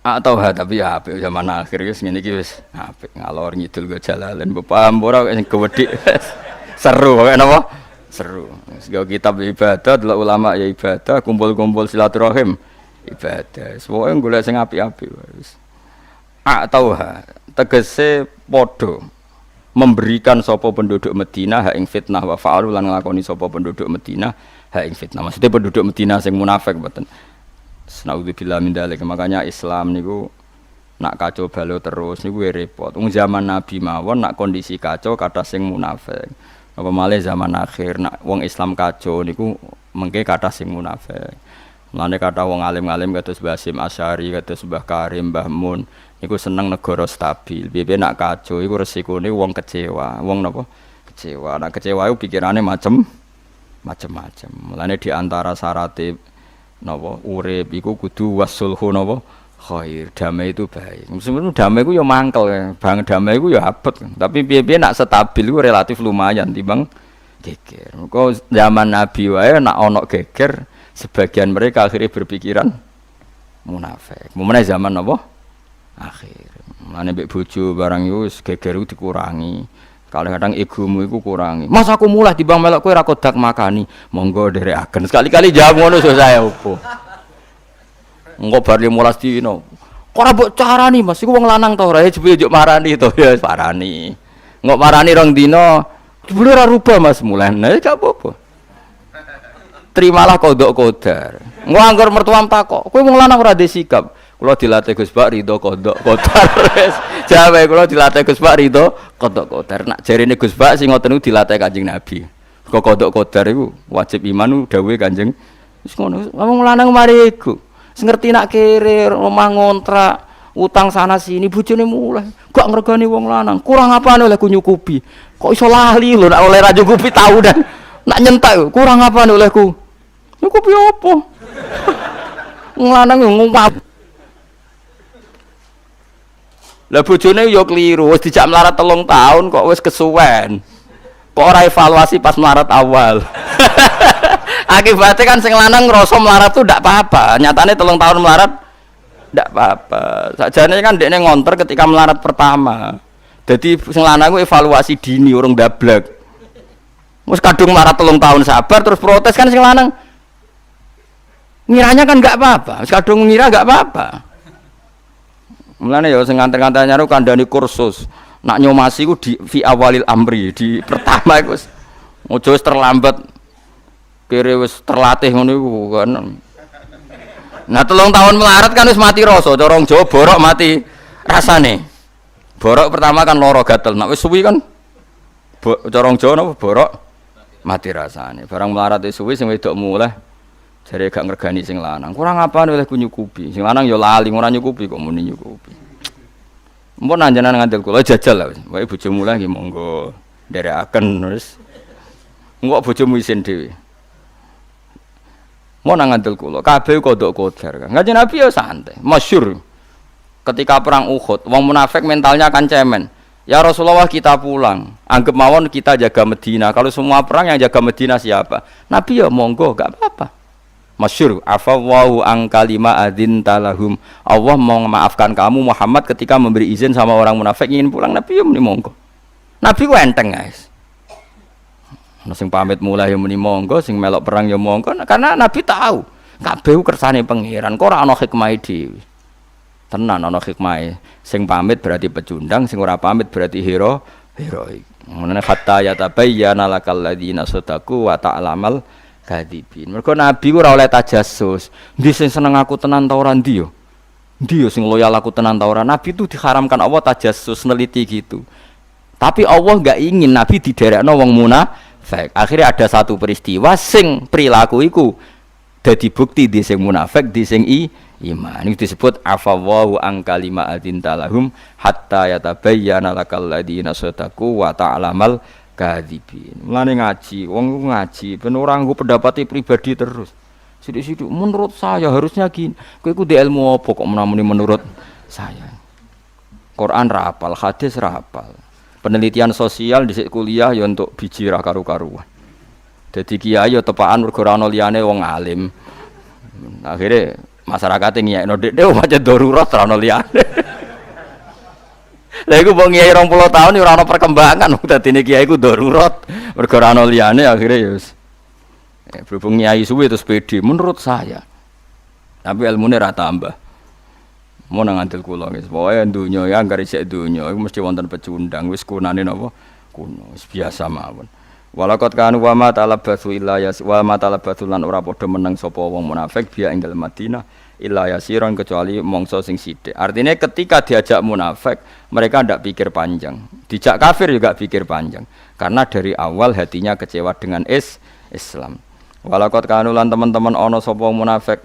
Atau tapi ya apik zaman akhir wis ngene iki wis apik ngalor ngidul go jalalan paham ora sing gawedhik seru kok napa seru wis go kitab ibadah delok ulama ya ibadah kumpul-kumpul silaturahim ibadah pokoke golek sing apik-apik wis atau tegese padha memberikan sapa penduduk Madinah hak ing fitnah wa fa'alu lan nglakoni sapa penduduk Madinah hak ing fitnah maksudnya penduduk Madinah sing munafik mboten. Naudzubillah min dzalik. Makanya Islam niku nak kacau balau terus niku repot. Wong zaman Nabi mawon nak kondisi kacau kathah sing munafik. Apa malih zaman akhir nak wong Islam kacau niku mengke kathah sing munafik. Mulane kathah wong alim-alim kados Basim Asy'ari, kados Mbah Karim, Mbah Mun niku seneng negara stabil. Piye nak kacau iku resikone wong kecewa. Wong napa? Kecewa. Nak kecewa iku pikirane macem-macem. Mulane di antara syarat napa urip iku kudu wasulhu napa khair damai itu baik. Meskipun damai ku ya mangkel, bang damai ku ya abot. Tapi piye-piye nak stabil ku relatif lumayan timbang geger. Kok zaman Nabi wae nak ana geger sebagian mereka akhirnya berpikiran munafik. Mumane zaman napa akhir. Mane mbek bojo barang yo wis geger dikurangi. Kadang-kadang egomu iku kurangi. Mas aku mulai timbang melok kowe ra kodak makani. Monggo nderekaken. Sekali-kali jawab ngono saya opo. Engko bar 15 dino. Kok ora mbok carani Mas, iku wong lanang to ora jebule njuk marani to ya parani. Engko marani rong dino, jebule ora rubah Mas mulai. Nah gak apa-apa. Terimalah kodok kodar. Engko anggar mertuam takok, kowe wong lanang ora ndek sikap. Kula dilatih Gus Bak rido kodok kodar wis. Jawabe kula dilatih Gus Bak rido kodok kodar. Nak jarine Gus Bak sing ngoten niku dilatih Kanjeng Nabi. Kok kodok kodar iku wajib iman dawuhe Kanjeng. Wis ngono. Wong lanang mari iku. Wis ngerti nak kere omah ngontrak, utang sana sini bojone mulai. Gak ngregani wong lanang. Kurang apane oleh ku nyukupi. Kok iso lali lho nak oleh ra nyukupi tau dan nak nyentak kurang apane olehku. Nyukupi opo? Wong lanang ngomong lah bojone yo kliru, wis dijak melarat 3 tahun kok wis kesuwen. Kok ora evaluasi pas melarat awal. Akibatnya kan sing lanang ngrasa melarat tuh ndak apa-apa. Nyatane 3 tahun melarat ndak apa-apa. Sakjane kan dekne ngonter ketika melarat pertama. Dadi sing lanang ku evaluasi dini urung ndablek. Wis kadung melarat 3 tahun sabar terus protes kan sing lanang. Ngiranya kan enggak apa-apa. Wis kadung ngira enggak apa-apa. Mulane ya sing nganter-nganter nyaru kandhani kursus. Nak nyomasi ku di fi awalil amri, di pertama iku wis ojo wis terlambat. Kere wis terlatih ngono iku kan. Nah 3 tahun melarat kan wis mati rasa, cara Jawa borok mati rasane. Borok pertama kan lara gatel, nak wis suwi kan cara Jawa napa borok mati rasane. Barang melarat wis suwi sing wedok muleh jare gak ngregani sing lanang. Kurang apane oleh ku nyukupi. Sing lanang ya lali ora nyukupi kok muni nyukupi. Mbon anjenan ngandel kula jajal lah wis. Wae bojomu lagi monggo nderekaken wis. Engko bojomu isin dhewe. Mau ngandel kula kabeh kodok kodar kan. Kanjeng Nabi ya santai, masyhur. Ketika perang Uhud, wong munafik mentalnya kan cemen. Ya Rasulullah kita pulang. Anggap mawon kita jaga Medina. Kalau semua perang yang jaga Medina siapa? Nabi ya monggo, gak apa-apa. Masyhur, afawwahu an kalima adzin talahum. Allah mau memaafkan kamu Muhammad ketika memberi izin sama orang munafik ingin pulang. Nabi yo muni monggo. Nabi ku enteng, guys. Sing pamit mulai yo muni monggo, sing melok perang yo monggo. Karena Nabi tahu kabeh kersane pangeran, kok ora ana hikmahe dhewe. Tenan ana hikmahe. Sing pamit berarti pecundang, sing ora pamit berarti heroik. Menene hatta yatabayyana lakal ladzina sadaqu wa ta'lamal kadzibin. Mergo Nabi ora oleh tajassus. Ndi sing seneng aku tenan ta ora ndi yo? Ndi yo sing loyal aku tenan ta ora? Nabi itu diharamkan Allah tajassus neliti gitu. Tapi Allah enggak ingin Nabi diderekno wong munafik. Akhirnya ada satu peristiwa sing perilaku iku dadi bukti di sing munafik, di sing iman. Ini disebut afawwahu an kalima adzin talahum hatta yatabayyana lakal ladzina sadaqu wa ta'lamal kadzibin. Mulane ngaji, wong ngaji ben ora nggo pendapate pribadi terus. Sithik-sithik menurut saya harusnya gini. Kowe iku ndek ilmu apa kok menamuni menurut saya. Quran ra hafal, hadis ra hafal. Penelitian sosial di kuliah ya untuk biji ra karu-karuan. Dadi kiai ya tepaan mergo ora ana liyane wong alim. Akhirnya masyarakat ngiyekno dekne pancen darurat ora ono liyane. Lha iku wong ngiyai 20 tahun ora ono perkembangan dadine kiai iku darurat mergo ora ono liyane akhire ya wis. Berhubung nyai suwe terus pede menurut saya. Tapi ilmune ra tambah. Mau nang andel kula guys. Pokoke donya ya anggere isih donya iku mesti wonten pecundang wis kunane napa? Kuno, wis biasa mawon. Walaqad kanu wa ma talabatsu illa yas wa ma talabatsu lan ora padha meneng sapa wong munafik biya ing dalem Madinah illa yasiron kecuali mongso sing sithik. Artinya ketika diajak munafik mereka ndak pikir panjang. Dijak kafir juga pikir panjang. Karena dari awal hatinya kecewa dengan Islam. Walaqad kanu lan teman-teman ana sapa munafik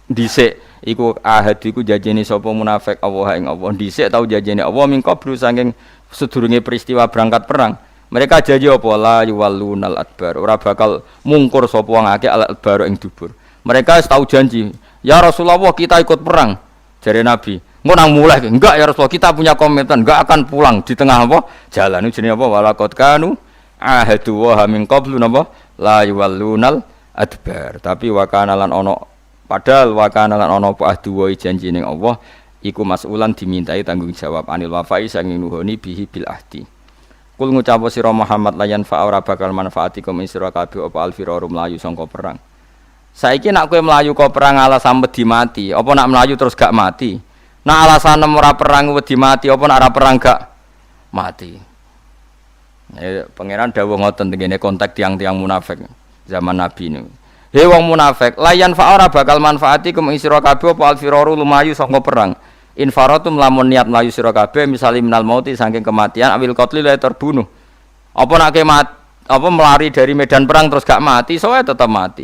dhisik iku ahad iku janjene sapa munafik Allah ing Allah dhisik tau janjene Allah mingko bru saking sedurunge peristiwa berangkat perang. Mereka janji apa la yuwallunal adbar ora bakal mungkur sapa wong akeh al adbar ing dubur. Mereka tahu janji, ya Rasulullah kita ikut perang. Jare Nabi, engko nang mulai enggak ya Rasulullah kita punya komitmen enggak akan pulang di tengah apa? Jalan itu jenenge apa? Walaqad kanu ahadu wa min qablu napa la yuwallunal adbar. Tapi wa kana lan ono padahal wa kana lan ono apa ahdu wa janji ning Allah iku mas'ulan dimintai tanggung jawab anil wafai sanging nuhoni bihi bil ahdi. Kul ngucap sira Muhammad layan fa ora bakal manfaatikum sira kabeh apa alfiraru mlayu sangka perang. Saiki nak kowe mlayu kok perang alasan wedi mati, apa nak mlayu terus gak mati? Nak alasan ora perang wedi mati, apa nak ora perang gak mati? Pangeran dawuh ngoten tengene konteks tiang-tiang munafik zaman Nabi niku. He wong munafik, layan fa ora bakal manfaatikum sira kabeh apa alfiraru lumayu sangka perang. Infaratum lamun niat mlayu sira kabeh misale minal mauti saking kematian awil qatli la terbunuh. Apa nak apa melari dari medan perang terus gak mati, soe tetap mati.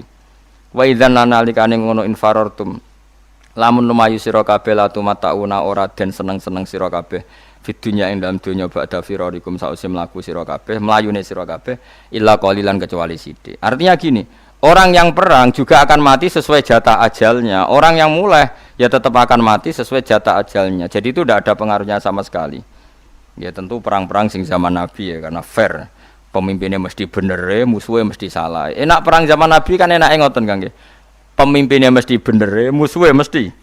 Wa idzan nalikane ngono infarartum lamun lumayu sira kabeh la tumatauna ora den seneng-seneng sira kabeh fid dunya ing dalam dunya ba'da firarikum sause mlaku sira kabeh mlayune sira kabeh illa qalilan kecuali sithik. Artinya gini, orang yang perang juga akan mati sesuai jatah ajalnya. Orang yang mulai ya tetap akan mati sesuai jatah ajalnya. Jadi itu tidak ada pengaruhnya sama sekali. Ya tentu perang-perang sing zaman Nabi ya karena fair. Pemimpinnya mesti bener, musuhnya mesti salah. Enak perang zaman Nabi kan enak ngoten Kang nggih. Pemimpinnya mesti bener, musuhnya mesti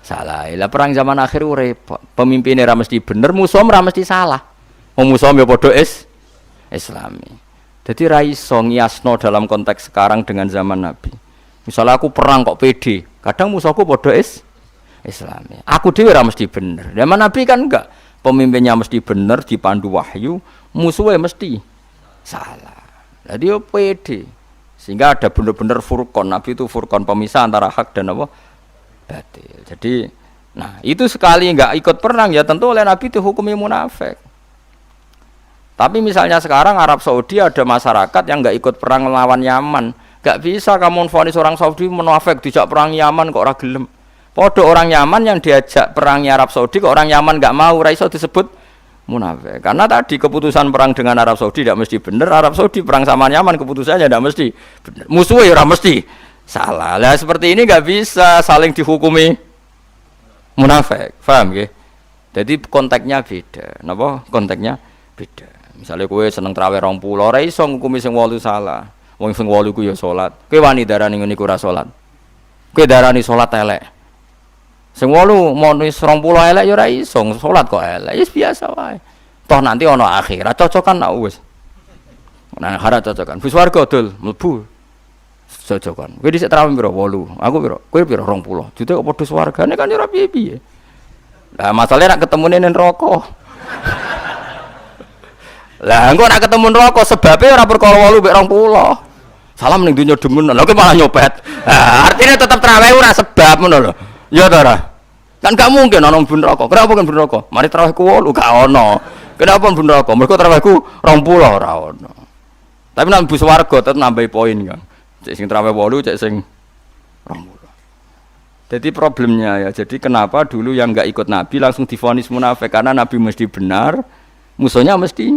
salah. Lah perang zaman akhir repot. Pemimpinnya ra mesti bener, musuhnya ra mesti salah. Wong musuhnya padha Islami. Jadi ra iso ngiasno dalam konteks sekarang dengan zaman Nabi. Misalnya aku perang kok pede, kadang musuhku padha Islami. Aku dhewe ora mesti bener. Zaman Nabi kan enggak. Pemimpinnya mesti bener dipandu wahyu, musuhnya mesti salah. Jadi yo pede. Sehingga ada bener-bener furqan. Nabi itu furqan pemisah antara hak dan apa? Batil. Jadi nah, itu sekali enggak ikut perang ya tentu oleh Nabi dihukumi munafik. Tapi misalnya sekarang Arab Saudi ada masyarakat yang enggak ikut perang melawan Yaman. Enggak bisa kamu vonis orang Saudi munafik dijak perang Yaman kok ora gelem. Padha orang Yaman yang diajak perang Arab Saudi kok orang Yaman enggak mau, ora iso disebut munafik. Karena tadi keputusan perang dengan Arab Saudi tidak mesti benar. Arab Saudi perang sama Yaman keputusannya tidak mesti benar. Musuhnya ora mesti salah. Lah seperti ini enggak bisa saling dihukumi munafik. Paham nggih? Jadi konteksnya beda. Napa? Konteksnya beda. Misalnya kowe seneng traweh 20 ora iso ngukumi sing 8 salah. Wong sing 8 ku ya salat. Kowe wani darani ngene iku ora salat. Kowe darani salat elek. Sing 8 mau 20 elek ya ora iso, salat kok elek. Wis biasa wae. Toh nanti ana akhirat cocokan nak wis. Nah, akhirat cocokan. Wis warga dul mlebu. Cocokan. Kowe dhisik terawih piro? 8. Aku piro? Kowe piro? 20. Jute kok padha swargane kan ora piye-piye. Lah masalahnya nak ketemune ning neraka. Lah engko nak ketemu neraka sebabe ora perkara 8 mek 20. Salam ning donya demen. Lha kowe malah nyopet. Artinya tetap tarawih ora sebab ngono lho. Ya ta ora? Kan gak mungkin ana bun neraka. Kenapa kan bun neraka? Mari tarawihku 8 gak ono. Kenapa bun neraka? Mergo tarawihku 20 ora ono. Tapi nek bus warga tetep nambahi poin kan. Cek sing tarawih 8, cek sing 20. Jadi problemnya ya. Jadi kenapa dulu yang enggak ikut Nabi langsung divonis munafik karena Nabi mesti benar, musuhnya mesti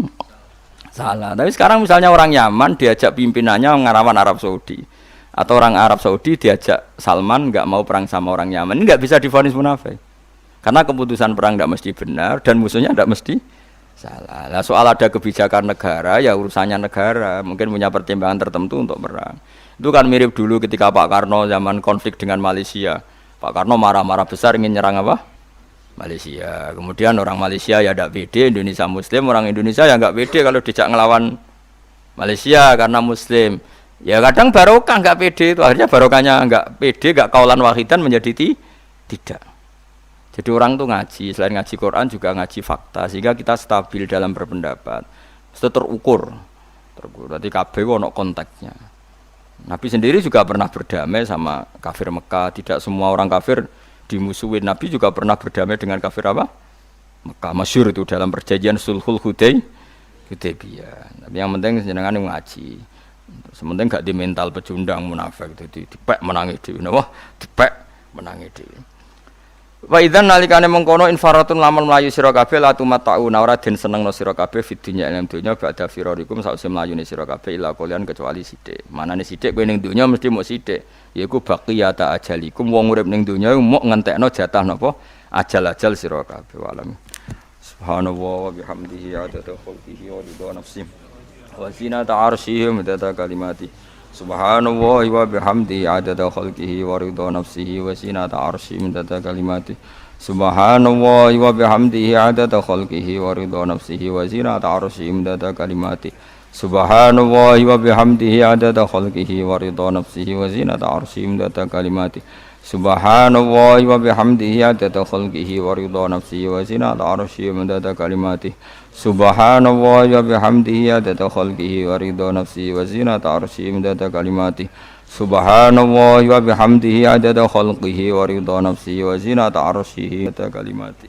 salah. Tapi sekarang misalnya orang Yaman diajak pimpinannya ngarawan Arab Saudi, atau orang Arab Saudi diajak Salman nggak mau perang sama orang Yaman, ini nggak bisa divonis munafik, karena keputusan perang nggak mesti benar dan musuhnya nggak mesti salah. Nah, soal ada kebijakan negara ya urusannya negara, mungkin punya pertimbangan tertentu untuk perang. Itu kan mirip dulu ketika Pak Karno zaman konflik dengan Malaysia. Pak Karno marah-marah besar ingin nyerang apa? Malaysia. Kemudian orang Malaysia ya tidak pede, Indonesia Muslim, orang Indonesia ya nggak pede kalau dijak ngelawan Malaysia karena Muslim. Ya kadang barokah nggak pede itu, akhirnya barokahnya nggak pede, nggak kaulan wahidan menjadi tidak. Jadi orang tuh ngaji, selain ngaji Quran juga ngaji fakta, sehingga kita stabil dalam berpendapat. Itu terukur. Berarti kabeh ono konteksnya. Nabi sendiri juga pernah berdamai sama kafir Mekah. Tidak semua orang kafir dimusuhin. Nabi juga pernah berdamai dengan kafir apa? Mekah. Masyhur itu dalam perjanjian Sulhul Hudaybiyah. Tapi yang penting jenengan ngaji. Sementing gak di mental pecundang munafik itu dipek menangi dhewe. Wah, dipek menangi dhewe. Wa idzan nalikane mengkono infaratun lamun mlayu sira kabeh la tumatta'una ora den senengno sira kabeh fid dunya ing dunya ba'da firarikum sause mlayune sira kabeh ila kalian kecuali sithik. Manane sithik kowe ning dunya mesti mung sithik. Yaiku baqiyata ajalikum wong urip ning dunya mung ngentekno jatah napa ajal-ajal sira kabeh walam. Subhanallah wa bihamdihi adada khalqihi wa ridha nafsihi wa zinata 'arsyihi wa midada kalimati. Subhanallah wa bihamdihi adada khalqihi wa ridha nafsihi wa zinata 'arsyihi midada kalimati. Subhanallah wa bihamdihi adada khalqihi wa ridha nafsihi wa zinata 'arsyihi midada kalimati. Subhanallah wa bihamdihi adada khalqihi wa ridha nafsihi wa zinata 'arsyihi midada kalimati. Subhanallah wa bihamdihi adada khalqihi wa ridha nafsihi wa zinata 'arsyihi midada kalimati. Subhanallah wa bihamdihi adada khalqihi wa ridha nafsihi wa zinata 'arsyihi midada kalimati. Subhanallah wa bihamdihi adada khalqihi wa ridha nafsihi wa zinata 'arsyihi midada kalimati.